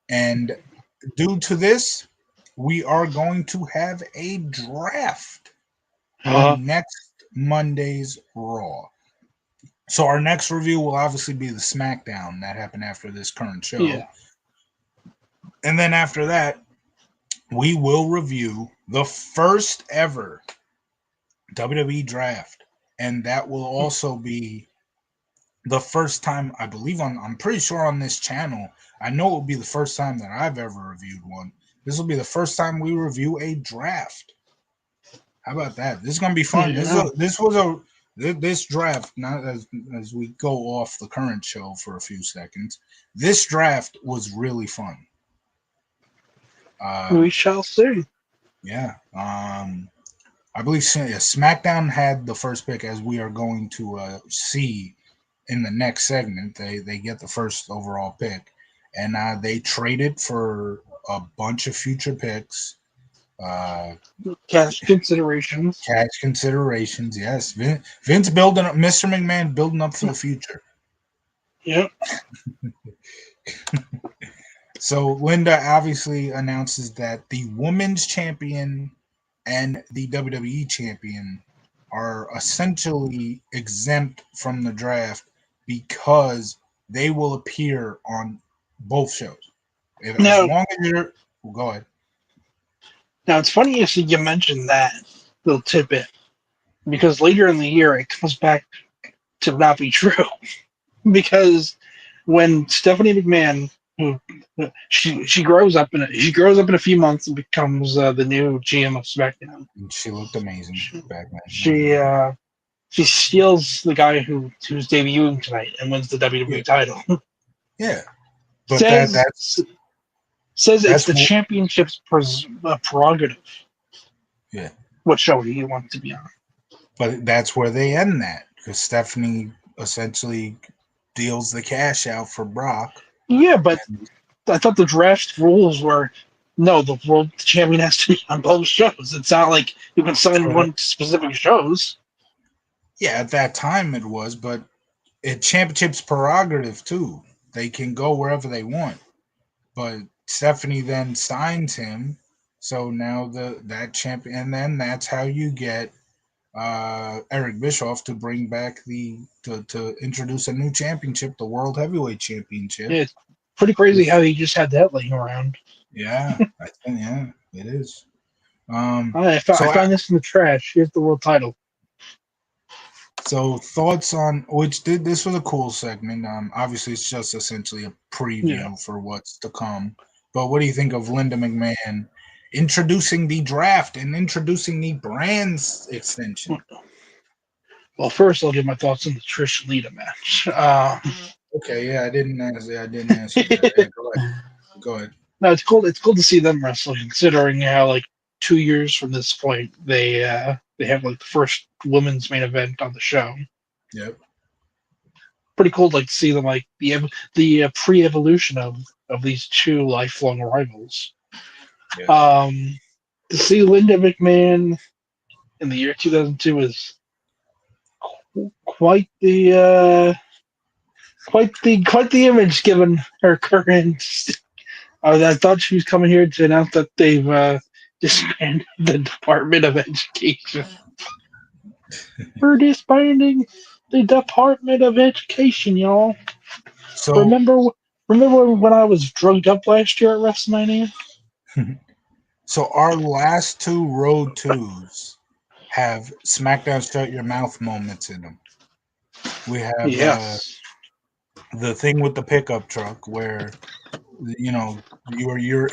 And due to this, we are going to have a draft Uh, on next Monday's Raw. So our next review will obviously be the SmackDown that happened after this current show. yeah. And then after that, we will review the first ever WWE draft. And that will also be the first time, I believe, I'm pretty sure on this channel, I know it will be the first time that I've ever reviewed one. This will be the first time we review a draft. How about that? This is gonna be fun. Yeah. This draft. Not as we go off the current show for a few seconds. This draft was really fun. We shall see. Yeah. I believe SmackDown had the first pick, as we are going to see in the next segment. They get the first overall pick, and they traded for a bunch of future picks. Cash considerations. Cash considerations, yes. Vince building up, Mr. McMahon building up for the future. Yep. So Linda obviously announces that the women's champion and the WWE champion are essentially exempt from the draft because they will appear on both shows. As Now, long as you're, well, go ahead. now it's funny you mentioned that little tidbit because later in the year it comes back to not be true because when Stephanie McMahon, who she grows up in a few months and becomes the new GM of SmackDown. She looked amazing back then. She steals the guy who's debuting tonight and wins the WWE title. Yeah, but says it's the what, championship's prerogative. Yeah, What show do you want to be on? but that's where they end that because Stephanie essentially deals the cash out for Brock. Yeah, but I thought the draft rules were no, the world champion has to be on both shows. It's not like you can sign one to specific shows. Yeah, at that time it was, but it championship's prerogative too. They can go wherever they want. But Stephanie then signs him, so now that champion, and then that's how you get Eric Bischoff to bring back to introduce a new championship, the World Heavyweight Championship. Yeah, it's pretty crazy how he just had that laying around. Yeah, I think it is. I found this in the trash. Here's the world title. So thoughts on this was a cool segment. Obviously it's just essentially a preview for what's to come. But what do you think of Linda McMahon introducing the draft and introducing the brands extension? Well, first I'll give my thoughts on the Trish Lita match. Okay, yeah, I didn't ask you that. Yeah, go ahead. No, it's cool. It's cool to see them wrestle, considering how like 2 years from this point they have like the first women's main event on the show. Yep. Pretty cool, like to see them like the pre-evolution of these two lifelong rivals. Yeah. To see Linda McMahon in the year 2002 is quite the image given her current. I thought she was coming here to announce that they've disbanded the Department of Education. We're disbanding the Department of Education, y'all. So remember when I was drugged up last year at WrestleMania? So our last two Road 2s have SmackDown Shut Your Mouth moments in them. We have the thing with the pickup truck where you're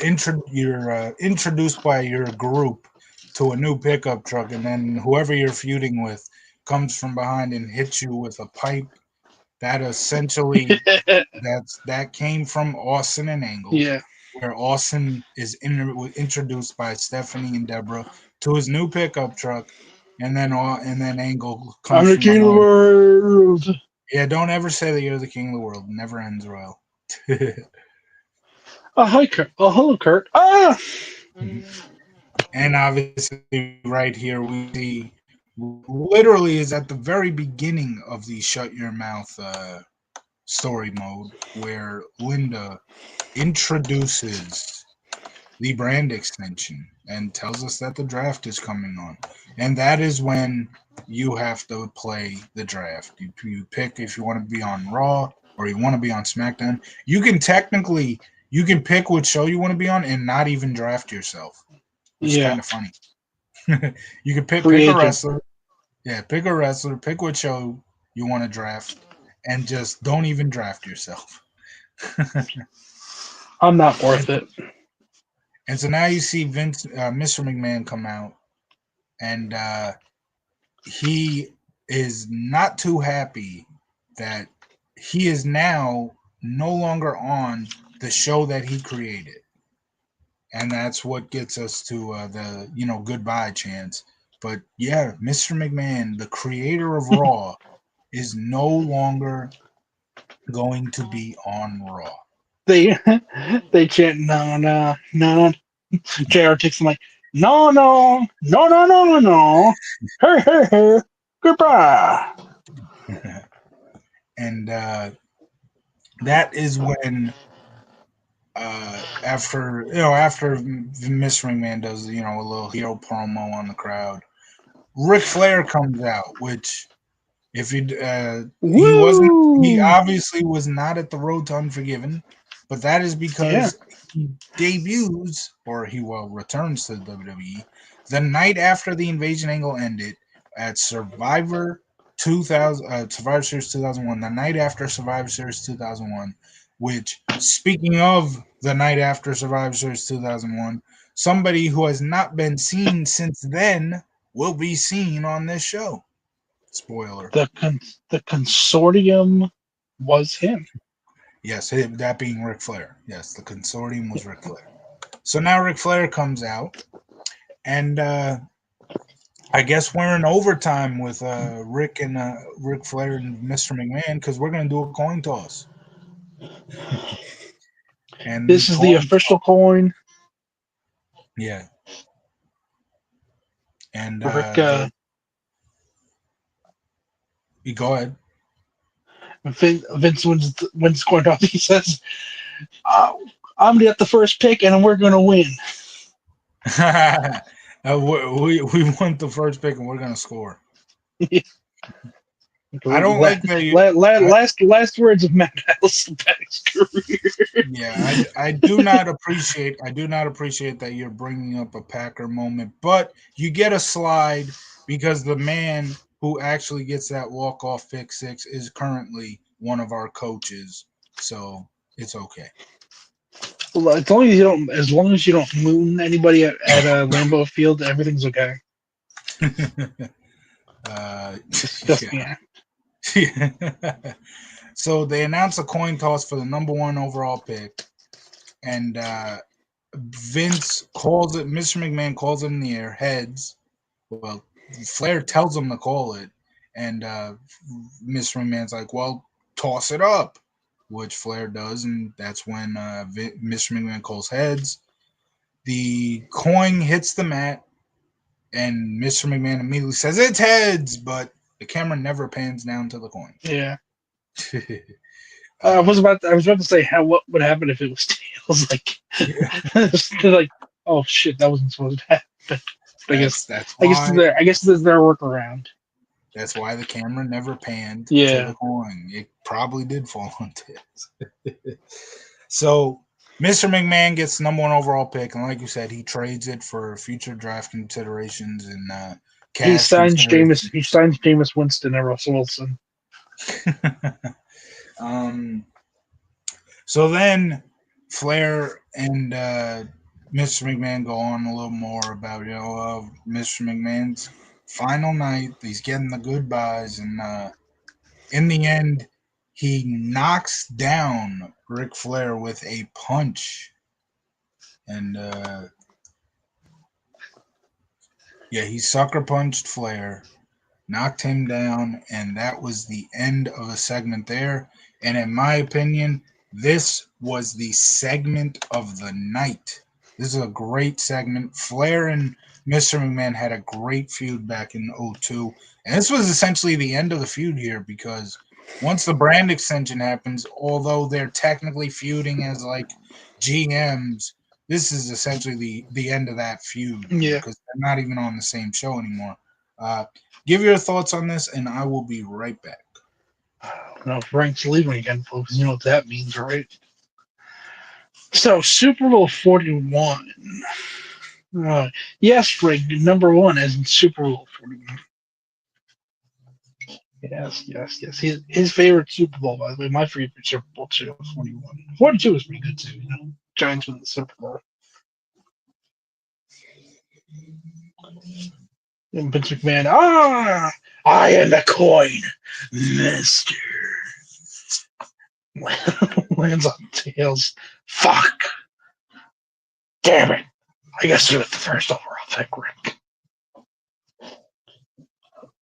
introduced by your group to a new pickup truck, and then whoever you're feuding with comes from behind and hits you with a pipe. That essentially that came from Austin and Angle, Yeah. where Austin is introduced by Stephanie and Deborah to his new pickup truck, and then Angle I'm comes the from king of the behind. world. Yeah, don't ever say that you're the king of the world. It never ends well. Oh, hi, Kurt. Oh, hello, Kurt. Ah! And obviously, right here, we see literally is at the very beginning of the shut your mouth story mode where Linda introduces the brand extension and tells us that the draft is coming on. And that is when you have to play the draft. You pick if you want to be on Raw or you want to be on SmackDown. You can pick which show you want to be on and not even draft yourself, which is Yeah. kind of funny. You can pick Free a agent. wrestler. Yeah, pick a wrestler, pick what show you want to draft, and just don't even draft yourself. I'm not and, worth it. and so now you see Mr. McMahon come out, and he is not too happy that he is now no longer on the show that he created, and that's what gets us to the goodbye chance. But yeah, Mr. McMahon, the creator of Raw, is no longer going to be on Raw. They they chant no no no. JR takes them like no no no no no no no. Hey hey hey. Goodbye. And that is when after Miss Ringman does a little hero promo on the crowd, Ric Flair comes out, which if he Woo! obviously was not at the Road to Unforgiven, but that is Yeah. because he debuts or he returns to the WWE the night after the Invasion Angle ended at Survivor 2000, Survivor Series 2001, the night after Survivor Series 2001. Which, speaking of the night after Survivor Series 2001, somebody who has not been seen since then will be seen on this show. Spoiler. The consortium was him. Yes, that being Ric Flair. Yes, the consortium was Ric Flair. So now Ric Flair comes out, and I guess we're in overtime with Ric Flair and Mr. McMahon because we're gonna do a coin toss. And the This is the coin official toss, coin. yeah. And Rick you go ahead. Vince wins coin toss. He says, oh, "I'm gonna get the first pick, and we're gonna win." We want the first pick and we're gonna score. I don't La- like that. last words of Matt Hasselbeck's career. Yeah, I do not appreciate that you're bringing up a Packer moment, but you get a slide because the man who actually gets that walk off pick six is currently one of our coaches, so it's okay. Well, as long as you don't moon anybody at Lambeau Field, everything's okay. Just Yeah. yeah. So they announce a coin toss for the number one overall pick, and Vince calls it. Mr. McMahon calls it in the air, heads. Well, Flair tells him to call it, and Mr. McMahon's like, "Well, toss it up," which Flair does, and that's when Mr. McMahon calls heads. The coin hits the mat, and Mr. McMahon immediately says it's heads, but the camera never pans down to the coin. Yeah. uh, I was about to say what would happen if it was tails. Like, yeah, like, oh shit, that wasn't supposed to happen. But that's why I guess there's their workaround. that's why the camera never panned to the Yeah. coin. It probably did fall on tails. So Mr. McMahon gets the number one overall pick, and like you said, he trades it for future draft considerations and cash considerations. He signs Jameis Winston and Russell Wilson. So then Flair and Mr. McMahon go on a little more about Mr. McMahon's final night. He's getting the goodbyes, and in the end, he knocks down Ric Flair with a punch, and he sucker punched Flair, knocked him down, and that was the end of a segment there. And in my opinion, this was the segment of the night. This is a great segment. Flair and Mr. McMahon had a great feud back in '02. And this was essentially the end of the feud here because once the brand extension happens, although they're technically feuding as like GMs, this is essentially the end of that feud Yeah. because they're not even on the same show anymore. Give your thoughts on this, and I will be right back. No, Frank's leaving again, folks. You know what that means, right? So, Super Bowl 41. Yes, Frank, number one as in Super Bowl 41. Yes. His favorite Super Bowl, by the way. My favorite Super Bowl too, 41. 42 was pretty good too, you know. Giants win the Super Bowl. And Vince McMahon, I am the coin master. Lands on tails. Fuck. Damn it. I guess you with the first overall pick, Rick.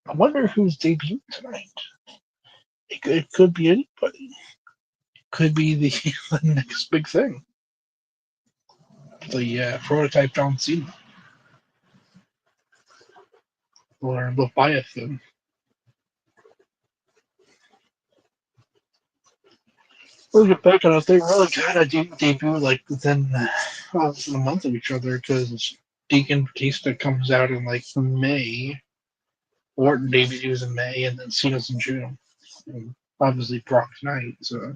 I wonder who's debuting tonight. It could be anybody. It could be the, the next big thing. The prototype John Cena. Or Leviathan. Look at back on it, they really kind of debut like within a month of each other because Deacon Batista comes out in like May. Orton debuts in May, and then Cena's in June. And obviously Brock tonight, so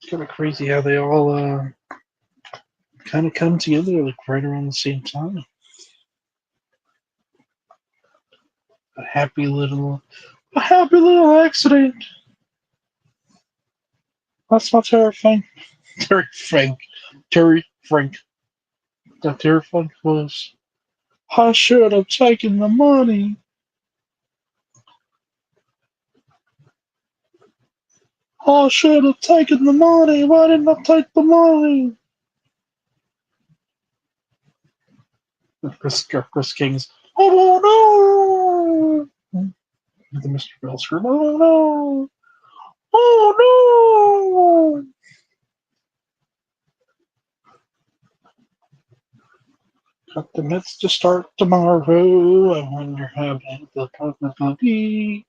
it's kind of crazy how they all kind of come together like right around the same time. A happy little accident. That's not terrifying. Terry Frank. The terrifying was, I should have taken the money. I should have taken the money. Why didn't I take the money? Chris King's, oh no! The Mr. Bell scream, oh no! Oh no! Got the Mets to start tomorrow. I wonder how bad the Cardinals will be.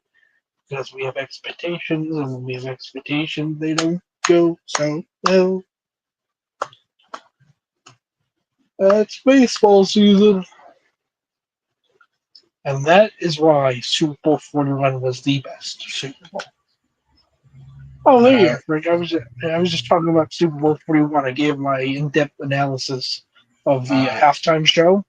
Because we have expectations, and when we have expectations, they don't go so well. It's baseball season. And that is why Super Bowl 41 was the best Super Bowl. Oh, there you Uh, go, Frank. I was just talking about Super Bowl 41. I gave my in-depth analysis of the uh, halftime show.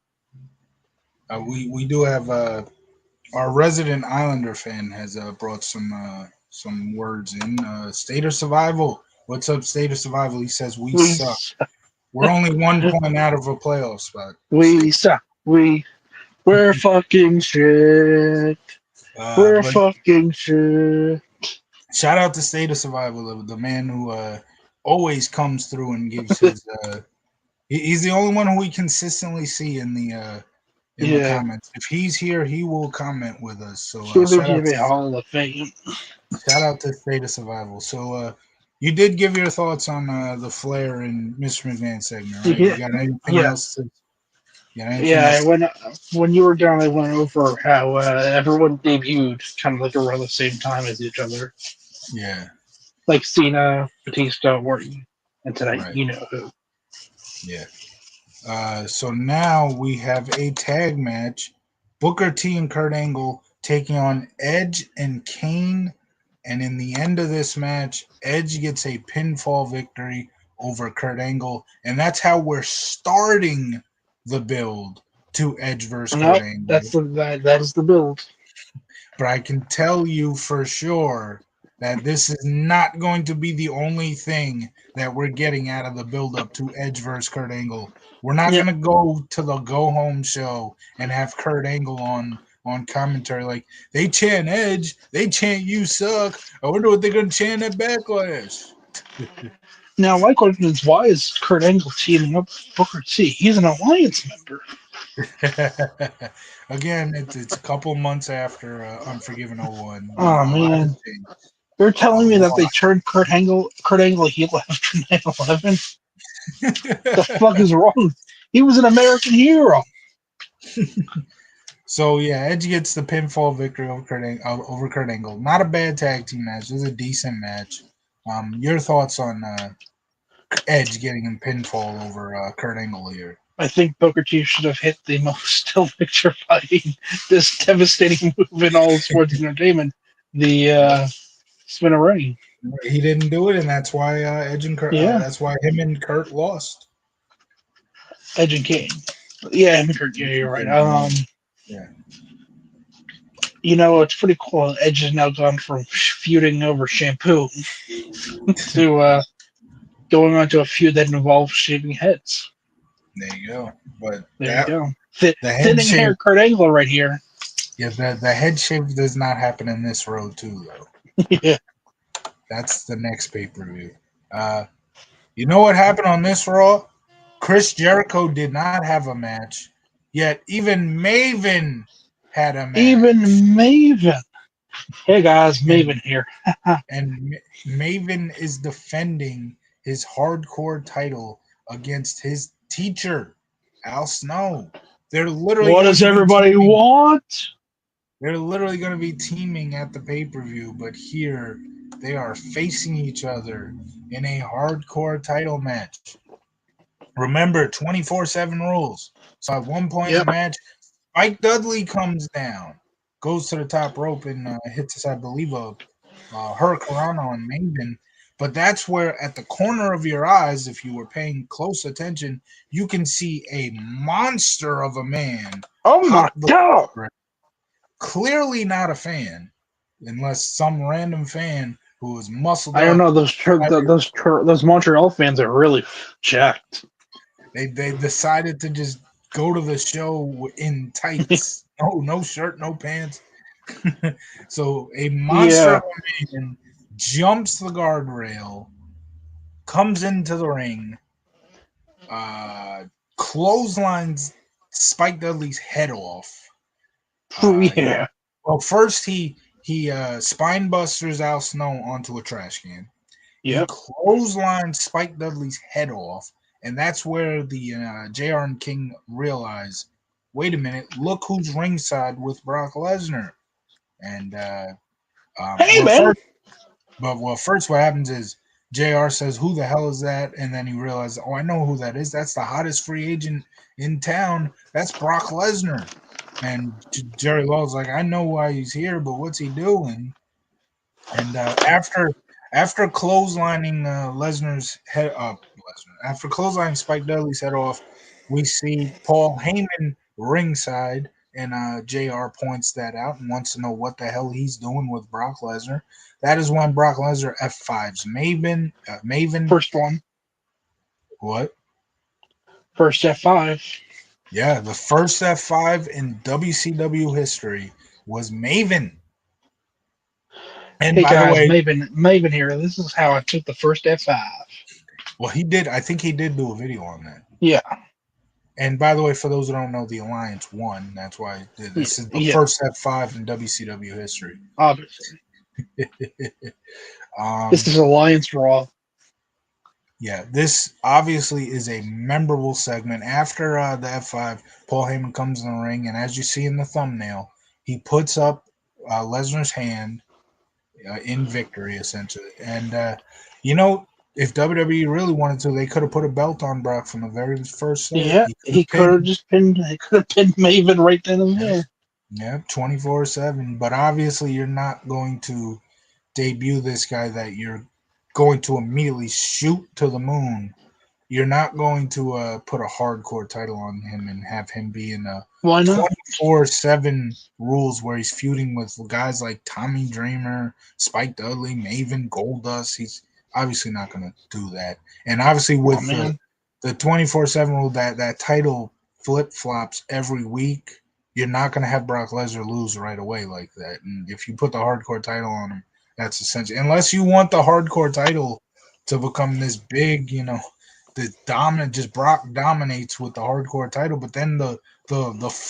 we do have our resident Islander fan has brought some words in. State of Survival. What's up, State of Survival? He says we We suck. We're only 1 point out of a playoff spot. we suck. We're fucking shit. We're But fucking shit. shout out to State of Survival, the man who always comes through and gives his. He's the only one who we consistently see in the Yeah. comments. If he's here, he will comment with us. So He lives in the Hall of Fame. shout out to State of Survival. So you did give your thoughts on the Flair and Mr. McMahon segment, right? Yeah. You got anything Yeah. else to? You got anything Yeah, else? when you were down, I went over how everyone debuted kind of like around the same time as each other, Yeah. like Cena, Batista, Orton, and tonight Right. you know who. Yeah. So now we have a tag match: Booker T and Kurt Angle taking on Edge and Kane. And in the end of this match, Edge gets a pinfall victory over Kurt Angle, and that's how we're starting the build to Edge versus Kurt No, Angle. that is the build. But I can tell you for sure that this is not going to be the only thing that we're getting out of the build-up to Edge versus Kurt Angle. We're not Yeah. going to go to the go-home show and have Kurt Angle on commentary like they chant Edge, they chant you suck. I wonder what they're going to chant at Backlash. Now, my question is, why is Kurt Angle teaming up with Booker T? He's an alliance member. Again, it's a couple months after Unforgiven '01. Oh A lot has man, changed. they're A telling me that they lot. turned Kurt Angle heel after 9/11. The fuck is wrong? He was an American hero. So yeah, Edge gets the pinfall victory over Kurt Angle. Not a bad tag team match. It was a decent match. Your thoughts on Edge getting a pinfall over Kurt Angle here? I think Booker T should have hit the most still picture fighting, this devastating move in all of sports entertainment, the spin a ring. He didn't do it, and that's why Edge and Kurt. Yeah, That's why him and Kurt lost. Edge and Kane. Yeah, Kurt, yeah, you're right. Yeah. You know, it's pretty cool. Edge has now gone from feuding over shampoo to going on to a feud that involves shaving heads. There you go. But There you go. the head Thinning shave. hair Kurt Angle right here. Yeah, the head shave does not happen in this road too, though. Yeah. That's the next pay-per-view. You know what happened on this Raw? Chris Jericho did not have a match, yet even Maven had a match. Even Maven. Hey guys, Maven here. And Maven is defending his hardcore title against his teacher, Al Snow. They're literally What does everybody want? They're literally going to be teaming at the pay-per-view, but here they are facing each other in a hardcore title match. Remember, 24/7 rules. So at one point in the match, Spike Dudley comes down, goes to the top rope, and hits, I believe, a Hurricanrana on Maven. But that's where, at the corner of your eyes, if you were paying close attention, you can see a monster of a man. Oh my god! Clearly not a fan, unless some random fan who was muscled up. I don't know. Those Montreal fans are really jacked. They decided to just go to the show in tights. No shirt, no pants. So a monster of a man jumps the guardrail, comes into the ring, clotheslines Spike Dudley's head off. Well, first he spine busters Al Snow onto a trash can. He clotheslines Spike Dudley's head off, and that's where the JR and King realize, wait a minute, look who's ringside with Brock Lesnar. And hey man! First what happens is JR says, who the hell is that? And then he realizes, oh, I know who that is. That's the hottest free agent in town. That's Brock Lesnar. And Jerry Lawler's like, I know why he's here, but what's he doing? And after clotheslining Lesnar's head up, after clotheslining Spike Dudley's head off, we see Paul Heyman ringside, and JR points that out and wants to know what the hell he's doing with Brock Lesnar. That is when Brock Lesnar F5s Maven. First one. What? First F5. Yeah, the first F5 in WCW history was Maven. And hey by guys, the way, Maven here. This is how I took the first F5. Well, he did. I think he did do a video on that. Yeah. And by the way, for those who don't know, the Alliance won. That's why this is the first F5 in WCW history. Obviously. This is Alliance Raw. Yeah, this obviously is a memorable segment. After the F5, Paul Heyman comes in the ring, and as you see in the thumbnail, he puts up Lesnar's hand in victory, essentially. And, if WWE really wanted to, they could have put a belt on Brock from the very first start. Yeah, he could have just pinned Maven right then and there. Yeah, 24/7. But obviously, you're not going to debut this guy that you're going to immediately shoot to the moon. you're not going to put a hardcore title on him and have him be in a Why not? 24/7 rules where he's feuding with guys like Tommy Dreamer, Spike Dudley, Maven, Goldust. He's obviously not going to do that. And obviously Oh with man, the 24/7 rule, that title flip flops every week. You're not going to have Brock Lesnar lose right away like that. And if you put the hardcore title on him, that's essential. Unless you want the hardcore title to become this big, the dominant, just Brock dominates with the hardcore title, but then the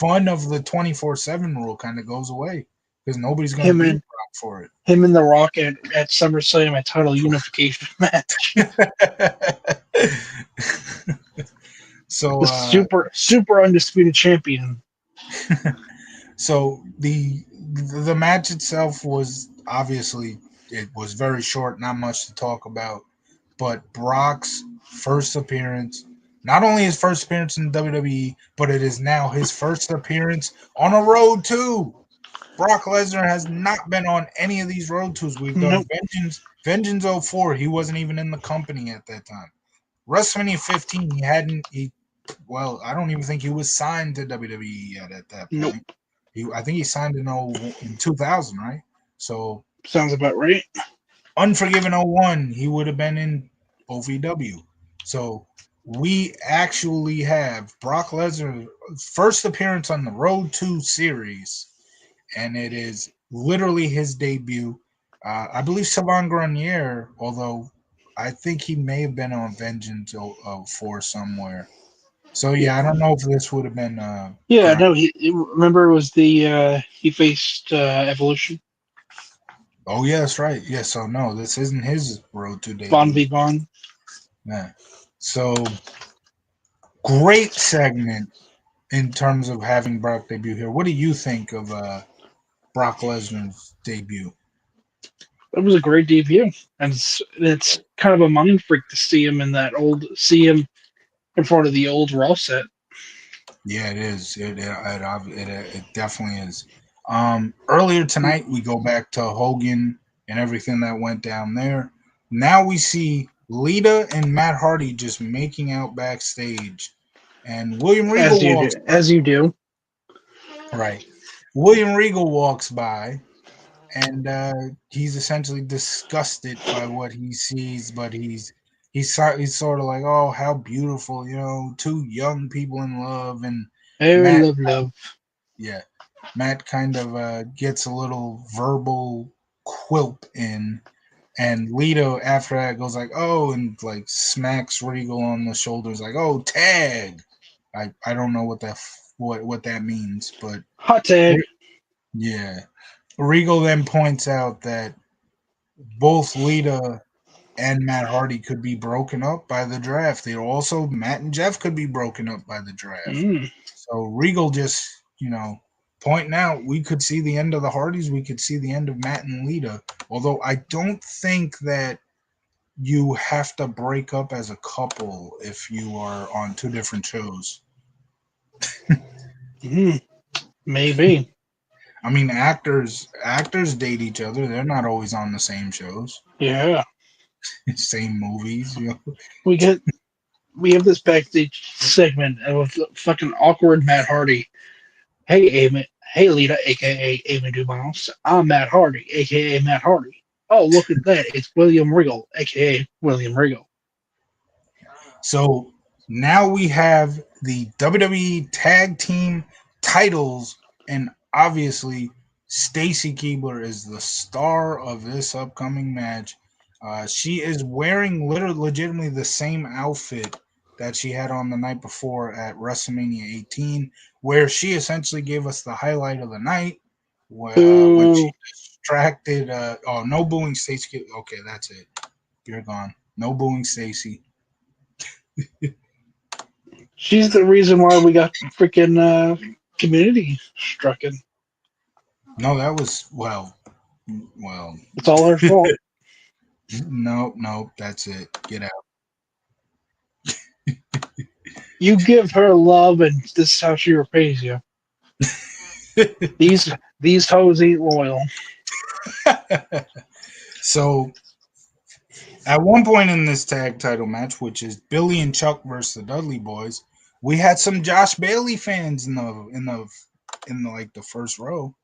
fun of the 24/7 rule kind of goes away because nobody's going to him beat and Brock for it. him and The Rock at SummerSlam, a title unification match. So The super undisputed champion. so the match itself was obviously it was very short, not much to talk about, but Brock's first appearance, not only his first appearance in WWE, but it is now his first appearance on a road too. Brock Lesnar has not been on any of these road tours. We've done Nope. Vengeance '04. He wasn't even in the company at that time. WrestleMania 15, well, I don't even think he was signed to WWE yet at that Nope. point. I think he signed in 2000, right? So Sounds about right. Unforgiven '01, he would have been in OVW. So we actually have Brock Lesnar's first appearance on the Road to series, and it is literally his debut. I believe Saban Grenier, although I think he may have been on Vengeance '04 somewhere. So Yeah, yeah, I don't know if this would have been yeah. Grind. No, remember it was the he faced Evolution, Oh yeah, that's right. Yeah, so no, this isn't his Road to Von debut. v Von. Yeah. So great segment in terms of having Brock debut here. What do you think of Brock Lesnar's debut? It was a great debut, and it's kind of a mind freak to see him in front of the old Raw set. Yeah, it is. It definitely is. Earlier tonight, we go back to Hogan and everything that went down there. Now we see Lita and Matt Hardy just making out backstage, and William Regal walks As you do. right. William Regal walks by, and he's essentially disgusted by what he sees, but he's sort of like, oh, how beautiful, two young people in love, and Oh, Matt, love. yeah, Matt kind of gets a little verbal quilp in, and Lito after that goes like, oh, and like smacks Regal on the shoulders, like, oh, tag. I don't know what that means, but Hot tag. yeah. Regal then points out that both Lita and Matt Hardy could be broken up by the draft. They also Matt and Jeff could be broken up by the draft. Mm. So Regal just, pointing out we could see the end of the Hardys, we could see the end of Matt and Lita. Although I don't think that you have to break up as a couple if you are on two different shows. Mm. Maybe. I mean, actors date each other. They're not always on the same shows, Yeah. same movies. We get we have this backstage segment of fucking awkward Matt Hardy. Hey, Amy. Hey, Lita, aka Amy Dumas. I'm Matt Hardy, aka Matt Hardy. Oh, look at that. It's William Regal, aka William Regal. So now we have the WWE Tag Team titles, and obviously Stacy Keibler is the star of this upcoming match. She is wearing literally, legitimately the same outfit that she had on the night before at WrestleMania 18, where she essentially gave us the highlight of the night when she Boo. distracted. Oh, no booing, Stacy. Okay, that's it. You're gone. No booing, Stacy. She's the reason why we got freaking community struck in. No, that was well. It's all her fault. No, that's it. Get out. You give her love, and this is how she repays you. These hoes ain't loyal. So At one point in this tag title match, which is Billy and Chuck versus the Dudley Boys, we had some Josh Bailey fans in the like the first row.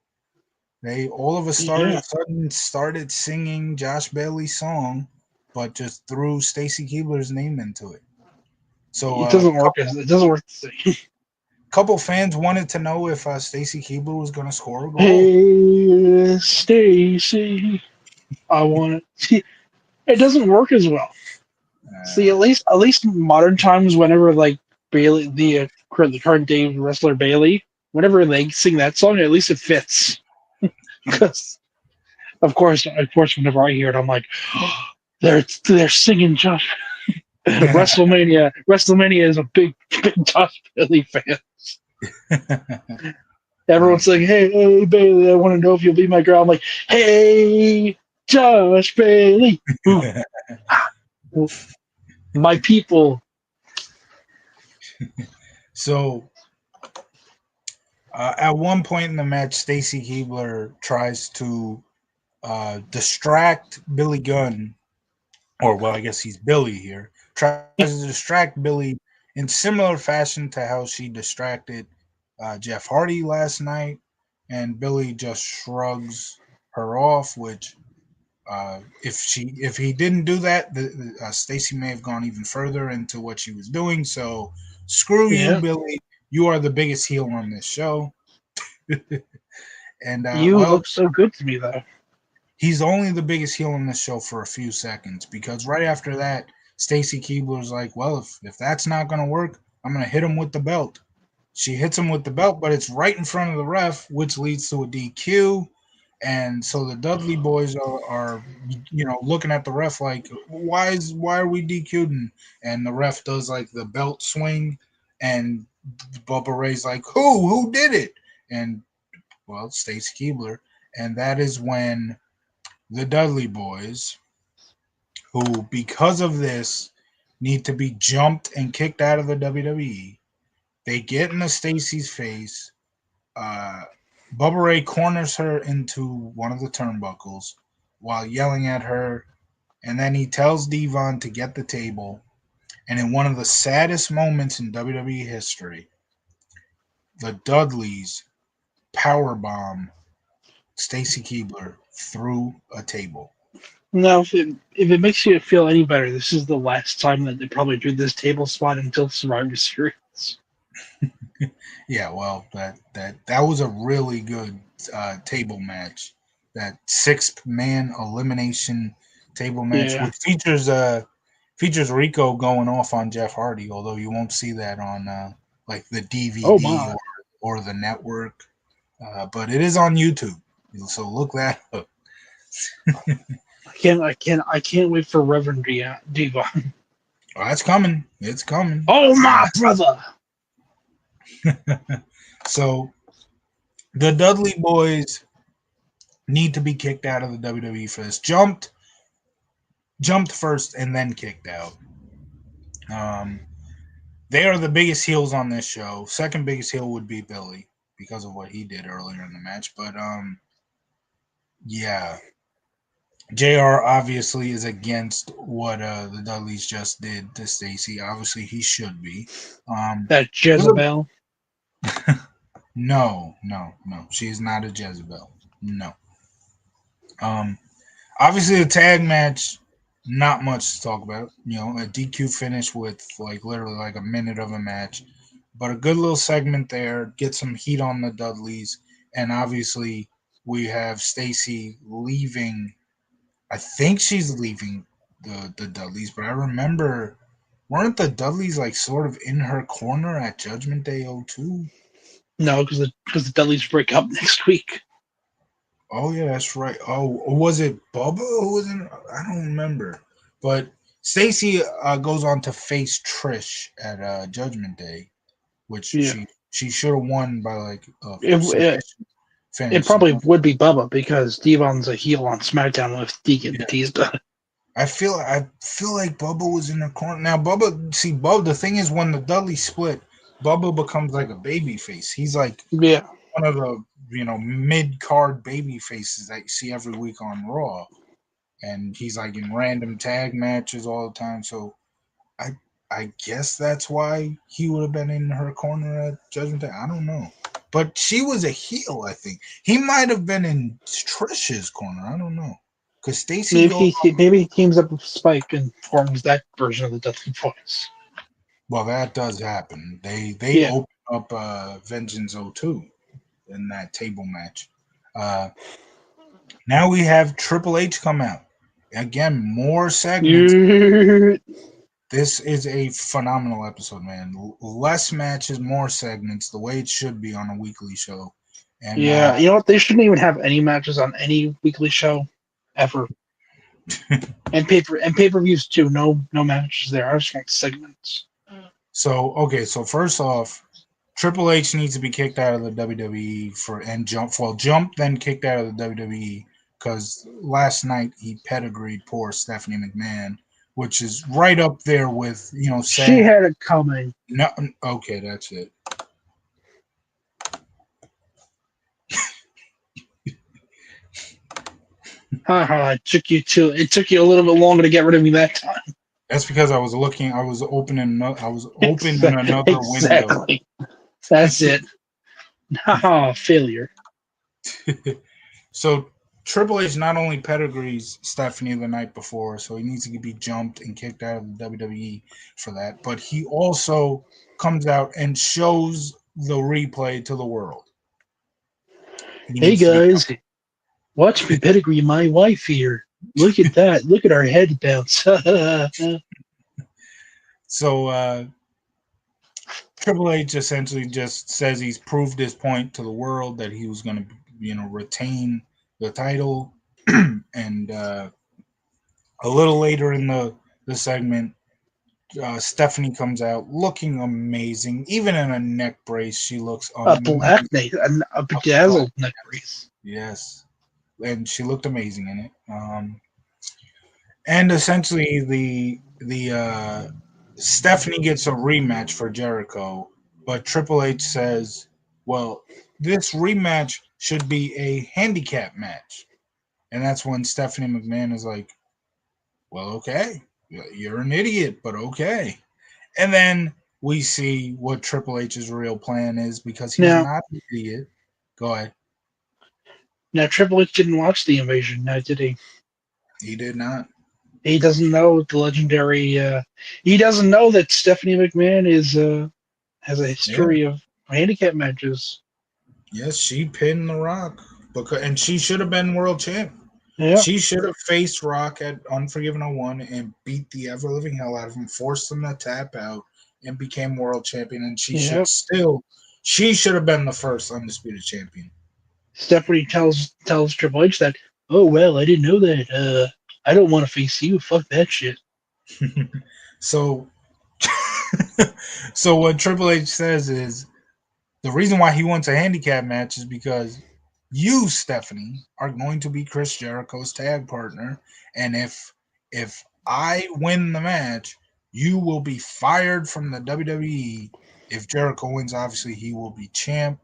They all of a Yeah, sudden started singing Josh Bailey's song, but just threw Stacy Keebler's name into it. So it doesn't work. It doesn't work. The same. couple fans wanted to know if Stacy Keebler was going to score a goal. Hey, Stacy, I want it. See, it doesn't work as well. See, Uh, at least in modern times, whenever like Bailey, the current day wrestler Bailey, whenever they sing that song, at least it fits. Because whenever I hear it, I'm like, they're singing Josh. WrestleMania is a big Josh Bailey fan. uh, Everyone's saying, hey, Bailey, I want to know if you'll be my girl. I'm like, hey, Josh Bailey. Ooh, my people. so at one point in the match, Stacy Keebler tries to distract Billy Gunn, or well, I guess he's Billy here. Tries to distract Billy in similar fashion to how she distracted Jeff Hardy last night, and Billy just shrugs her off. Which, if he didn't do that, Stacy may have gone even further into what she was doing. So, screw you, Yeah. Billy. You are the biggest heel on this show. And You well, look so good to me, though. he's only the biggest heel in this show for a few seconds because right after that, Stacy Keebler's like, "Well, if that's not gonna work, I'm gonna hit him with the belt." She hits him with the belt, but it's right in front of the ref, which leads to a DQ. And so the Dudley boys are looking at the ref like, why are we DQ'd? And the ref does like the belt swing, and Bubba Ray's like, who did it? And well, Stacy Keebler, and that is when the Dudley boys, who because of this need to be jumped and kicked out of the WWE, they get into Stacy's face. Uh, Bubba Ray corners her into one of the turnbuckles while yelling at her, and then he tells Devon to get the table. And in one of the saddest moments in WWE history, the Dudleys powerbomb Stacy Keebler through a table. Now, if it makes you feel any better, this is the last time that they probably do this table spot until Survivor Series. Yeah, well, that was a really good table match. That 6-man elimination table match, Yeah. which features Rico going off on Jeff Hardy, although you won't see that on like the Oh DVD my. or the network, but it is on YouTube. So look that up. I can't wait for Reverend Diva. Oh, that's coming. It's coming. Oh my brother. So the Dudley boys need to be kicked out of the WWE for this. Jumped first and then kicked out. Um, they are the biggest heels on this show. Second biggest heel would be Billy because of what he did earlier in the match. But yeah, Jr. obviously is against what the Dudleys just did to Stacy. Obviously, he should be. Um, That Jezebel. no. She is not a Jezebel. No. Um, Obviously, the tag match, not much to talk about. A DQ finish with like literally like a minute of a match, but a good little segment there. Get some heat on the Dudleys, and obviously we have Stacy leaving. I think she's leaving the Dudleys, but I remember weren't the Dudleys like sort of in her corner at Judgment Day '02? No, because the Dudleys break up next week. Oh yeah, that's right. Oh, was it Bubba who was in? I don't remember. But Stacy goes on to face Trish at Judgment Day, which Yeah. she should have won by like a It, it, submission it finish. probably would be Bubba because Devon's a heel on SmackDown with Deacon Yeah, Batista. I feel like Bubba was in the corner. Now Bubba. The thing is, when the Dudley split, Bubba becomes like a baby face. He's like Yeah. one of the mid card baby faces that you see every week on Raw. and he's like in random tag matches all the time. So I I guess that's why he would have been in her corner at Judgment Day. I don't know, but she was a heel. I think he might have been in Trish's corner. I don't know, because Stacy Maybe goes. maybe he teams up with Spike and forms that version of the Dudley Boys. Well, that does happen. They Yeah. open up Vengeance 02 in that table match. Uh, Now we have Triple H come out. Again, more segments. Yeah. This is a phenomenal episode, man. Less matches, more segments, the way it should be on a weekly show. And You know what? They shouldn't even have any matches on any weekly show ever. And pay per views too. No matches there. I just want segments. so first off, Triple H needs to be kicked out of the WWE for and jump then kicked out of the WWE because last night he pedigreed poor Stephanie McMahon, which is right up there with She saying had it coming. no. Okay, that's it. Haha, it took you a little bit longer to get rid of me that time. That's because I was looking. I was opening another window. Exactly. That's it. Haha, failure. So Triple H not only pedigrees Stephanie the night before, so he needs to be jumped and kicked out of the WWE for that, but he also comes out and shows the replay to the world. He Hey needs to be guys, watch me pedigree my wife here. Look at that. Look at our head bounce. so Triple H essentially just says he's proved his point to the world that he was going to, retain the title, and a little later in the segment, Stephanie comes out looking amazing, even in a neck brace. She looks A amazing. black neck, a bedazzled neck brace. Yes, and she looked amazing in it. And essentially, the Stephanie gets a rematch for Jericho, but Triple H says, "Well, this rematch should be a handicap match," and that's when Stephanie McMahon is like, "Well, okay, you're an idiot, but okay." And then we see what Triple H's real plan is because he's Now, not an idiot. Go ahead. now Triple H didn't watch the invasion, now did he? He did not. He doesn't know the legendary. He doesn't know that Stephanie McMahon has a Yeah. history of handicap matches. Yes, she pinned The Rock, and she should have been world champ. Yeah, She should have faced Rock at Unforgiven 01 and beat the ever living hell out of him, forced him to tap out, and became world champion. And yeah. she should have been the first undisputed champion. Stephanie tells Triple H that. Oh well, I didn't know that. I don't want to face you. Fuck that shit. so, so what Triple H says is the reason why he wants a handicap match is because you, Stephanie, are going to be Chris Jericho's tag partner, and if I win the match, you will be fired from the WWE. If Jericho wins, obviously he will be champ.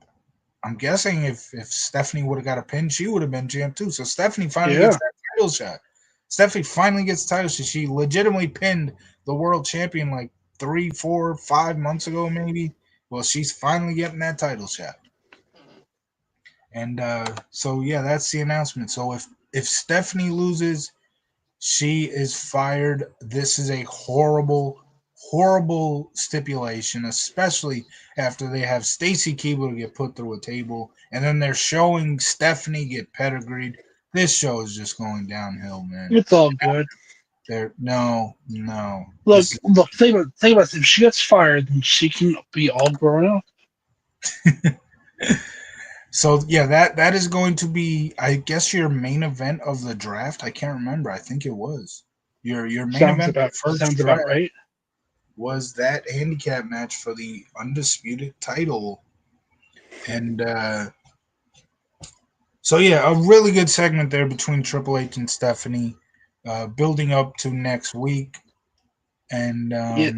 I'm guessing if Stephanie would have got a pin, she would have been champ too. So Stephanie finally Yeah, gets that title shot. Stephanie finally gets the title shot. She legitimately pinned the world champion like 3, 4, 5 months ago, maybe. Well, she's finally getting that title shot. And so yeah, that's the announcement. So if Stephanie loses, she is fired. This is a horrible, horrible stipulation, especially after they have Stacy Keibler get put through a table, and then they're showing Stephanie get pedigreed. This show is just going downhill, man. it's all good. There, no. Look, This is, look. Think about this. If she gets fired, then she can be all grown up. so yeah, that is going to be, I guess, your main event of the draft. I can't remember. I think it was your main event of the first Sounds about draft right. was that handicap match for the undisputed title. And so yeah, a really good segment there between Triple H and Stephanie, building up to next week. And Yeah,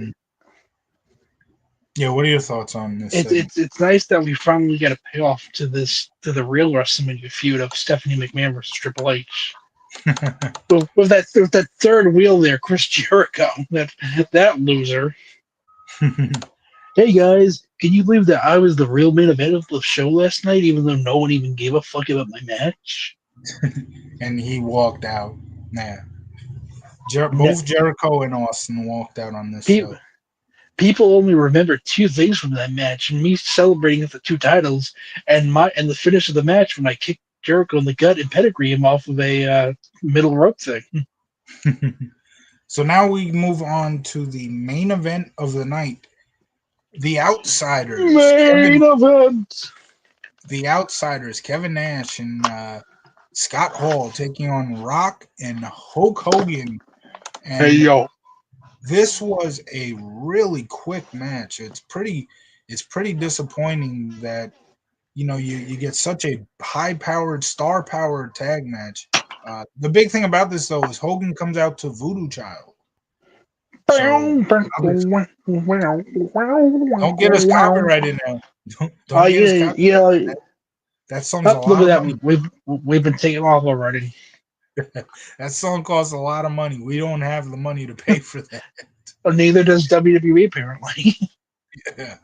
yeah, what are your thoughts on this it's segment? it's it's nice that we finally get a payoff to the real WrestleMania feud of Stephanie McMahon versus Triple H. With that third wheel there, Chris Jericho, that loser. Hey guys, can you believe that I was the real main event of the show last night, even though no one even gave a fuck about my match? And he walked out. Yeah. No, Both Jericho and Austin walked out on this pe- show. people only remember two things from that match: me celebrating the two titles, and the finish of the match when I kicked Jericho in the gut and pedigree him off of a middle rope thing. So now we move on to the main event of the night. The Outsiders, Main event. Kevin Nash and Scott Hall taking on Rock and Hulk Hogan. Hey And yo, this was a really quick match. It's pretty disappointing that you get such a high powered, star powered tag match. The big thing about this though is Hogan comes out to Voodoo Child. So obviously, don't get us copyrighted now. Oh Don't get us yeah, copyrighted. yeah. That song's a Oh, look lot at of that. money. We've been taken off already. That song costs a lot of money. We don't have the money to pay for that. But neither does WWE apparently. Yeah.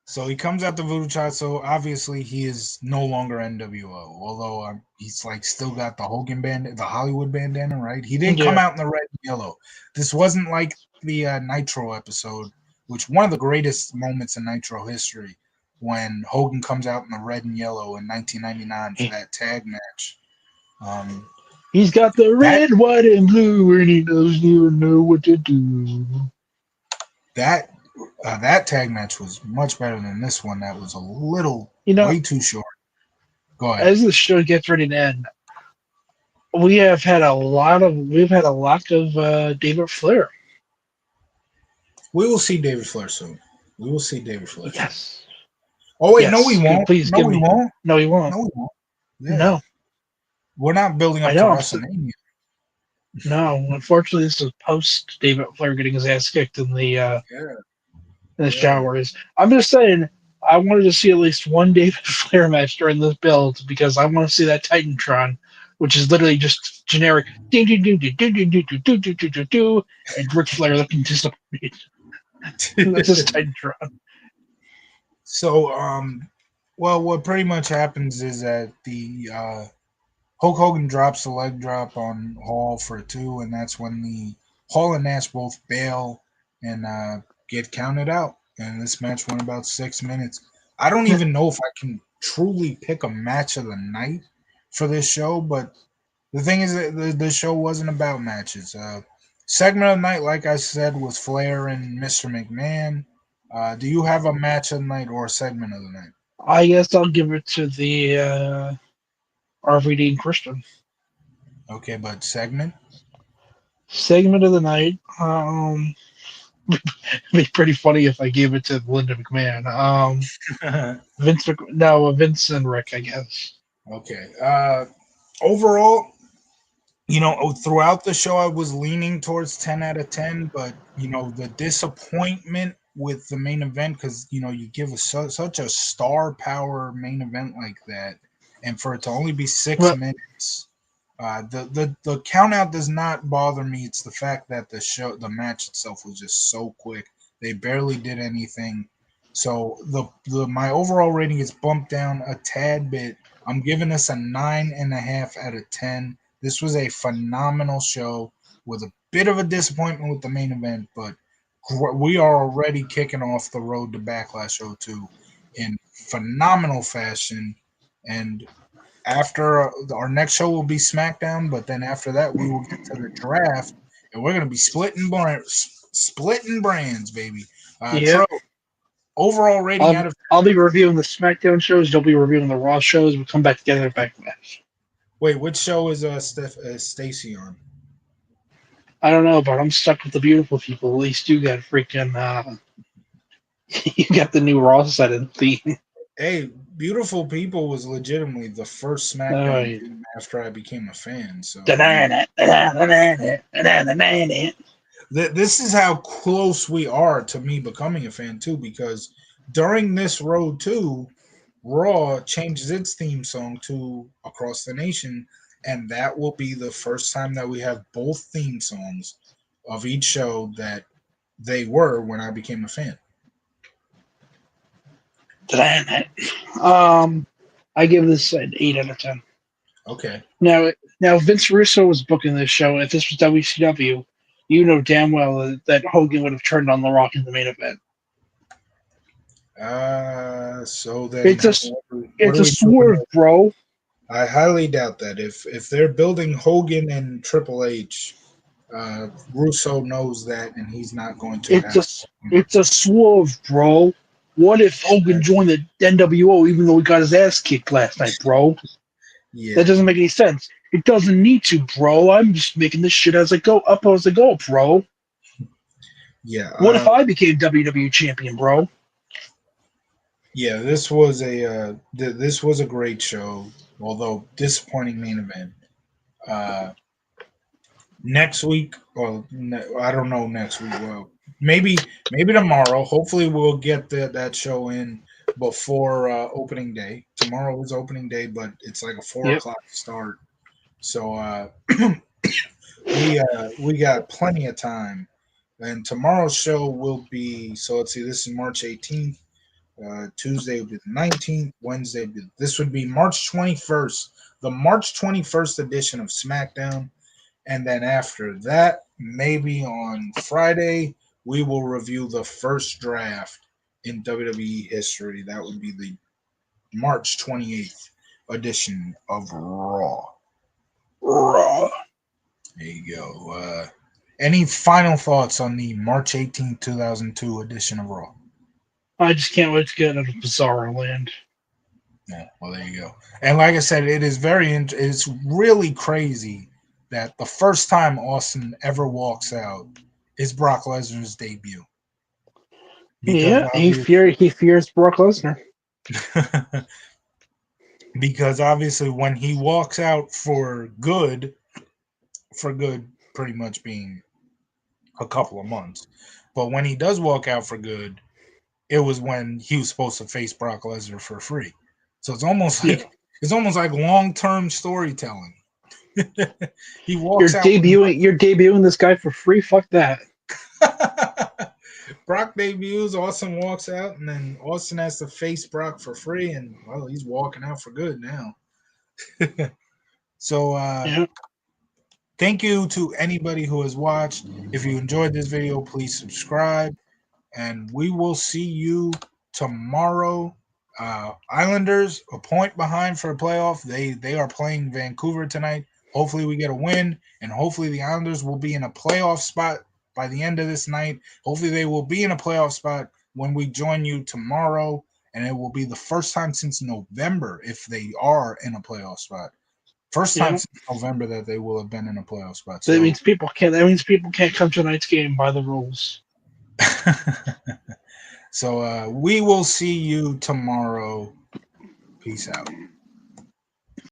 So he comes out the Voodoo Child. So obviously he is no longer NWO. Although he's like still got the Hogan band, the Hollywood bandana, right? He didn't come Yeah. out in the red and yellow. This wasn't like the Nitro episode, which one of the greatest moments in Nitro history when Hogan comes out in the red and yellow in 1999 for that tag match. Um, He's got the that red, white, and blue, and he doesn't even know what to do. that that tag match was much better than this one. That was a little You know, way too short. Go ahead. as the show gets ready to end, we've had a lot of David Flair. We will see David Flair soon. We will see David Flair soon. Yes. Oh wait, no, we Yes. won't. Please No, give we me. won't. No, he won't. No, we won't. Yeah, No. we're not building I up to know. WrestleMania. No. Unfortunately, this is post David Flair getting his ass kicked Yeah, in the yeah. showers. I'm just saying, I wanted to see at least one David Flair match during this build because I want to see that Titantron, which is literally just generic ding ding ding ding ding ding ding ding ding ding ding ding ding, and Ric Flair looking disappointed. That's just Titantron. So, well, what pretty much happens is that the Hulk Hogan drops the leg drop on Hall for a 2, and that's when the Hall and Nash both bail and get counted out. And this match went about 6 minutes. I don't even know if I can truly pick a match of the night for this show, but the thing is that the show wasn't about matches. Segment of the night, like I said, was Flair and Mr. McMahon. Do you have a match of the night or a segment of the night? I guess I'll give it to the RVD and Christian Okay, but segment? segment of the night. It'd be pretty funny if I gave it to Linda McMahon. Vince and Rick, I guess. Okay. Overall, throughout the show, I was leaning towards 10 out of 10, but, the disappointment with the main event, because, you give such a star power main event like that, and for it to only be 6 minutes, the count out does not bother me. It's the fact that the match itself was just so quick. They barely did anything. So my overall rating is bumped down a tad bit. I'm giving this a 9.5 out of 10. This was a phenomenal show with a bit of a disappointment with the main event, but we are already kicking off the road to Backlash 02 in phenomenal fashion. And after our next show will be SmackDown, but then after that we will get to the draft, and we're going to be splitting brands, baby. Yep. Tro, overall rating out of I'll be reviewing the SmackDown shows. You'll be reviewing the Raw shows. We'll come back together at Backlash. wait, which show is Stacy on? I don't know, but I'm stuck with the beautiful people. At least you got freaking you got the new Raw set and theme. Hey, Beautiful People was legitimately the first SmackDown Yeah. theme after I became a fan. So this is how close we are to me becoming a fan too, because during this road too, Raw changes its theme song to Across the Nation, and that will be the first time that we have both theme songs of each show that they were when I became a fan. Damn it. I give this an 8 out of 10. Okay. Now Vince Russo was booking this show. If this was WCW, you know damn well that Hogan would have turned on The Rock in the main event. So then It's a what it's are a we doing? swerve, bro. I highly doubt that. If they're building Hogan and Triple H, Russo knows that, and he's not going to It's have. a it's a swerve, bro. What if Hogan joined the NWO even though he got his ass kicked last night, bro? That Yeah, doesn't make any sense. It doesn't need to, bro. I'm just making this shit as I go up as I go, bro. yeah, What if I became WWE champion, bro? yeah. This was this was a great show, although disappointing main event. Uh, Next week, or I don't know next week. Well, maybe tomorrow. Hopefully, we'll get that show in before opening day. Tomorrow is opening day, but it's like a four Yep. o'clock start. So we got plenty of time. And tomorrow's show will be, so let's see, this is March 18th. Tuesday would be the 19th. Wednesday this would be March 21st, the March 21st edition of SmackDown. And then after that, maybe on Friday, we will review the first draft in WWE history. That would be the March 28th edition of Raw. Raw. There you go. Any final thoughts on the March 18th, 2002 edition of Raw? I just can't wait to get out of Bizarro Land. Yeah, well, there you go. And like I said, it is it's really crazy that the first time Austin ever walks out is Brock Lesnar's debut. Because Yeah, he fears Brock Lesnar. because obviously when he walks out for good pretty much being a couple of months. But when he does walk out for good, it was when he was supposed to face Brock Lesnar for free. So Yeah, it's almost like long-term storytelling. He you're walks out with debuting this guy for free. Fuck that. Brock debuts, Austin walks out, and then Austin has to face Brock for free, and well, he's walking out for good now. So Yeah, thank you to anybody who has watched. If you enjoyed this video, please subscribe, and we will see you tomorrow. Islanders a point behind for a playoff. They are playing Vancouver tonight. Hopefully we get a win, and hopefully the Islanders will be in a playoff spot by the end of this night. Hopefully they will be in a playoff spot when we join you tomorrow, and it will be the first time since November if they are in a playoff spot. First time yeah. since November that they will have been in a playoff spot. That So means people can't. That means people can't come to tonight's game by the rules. so we will see you tomorrow. Peace out.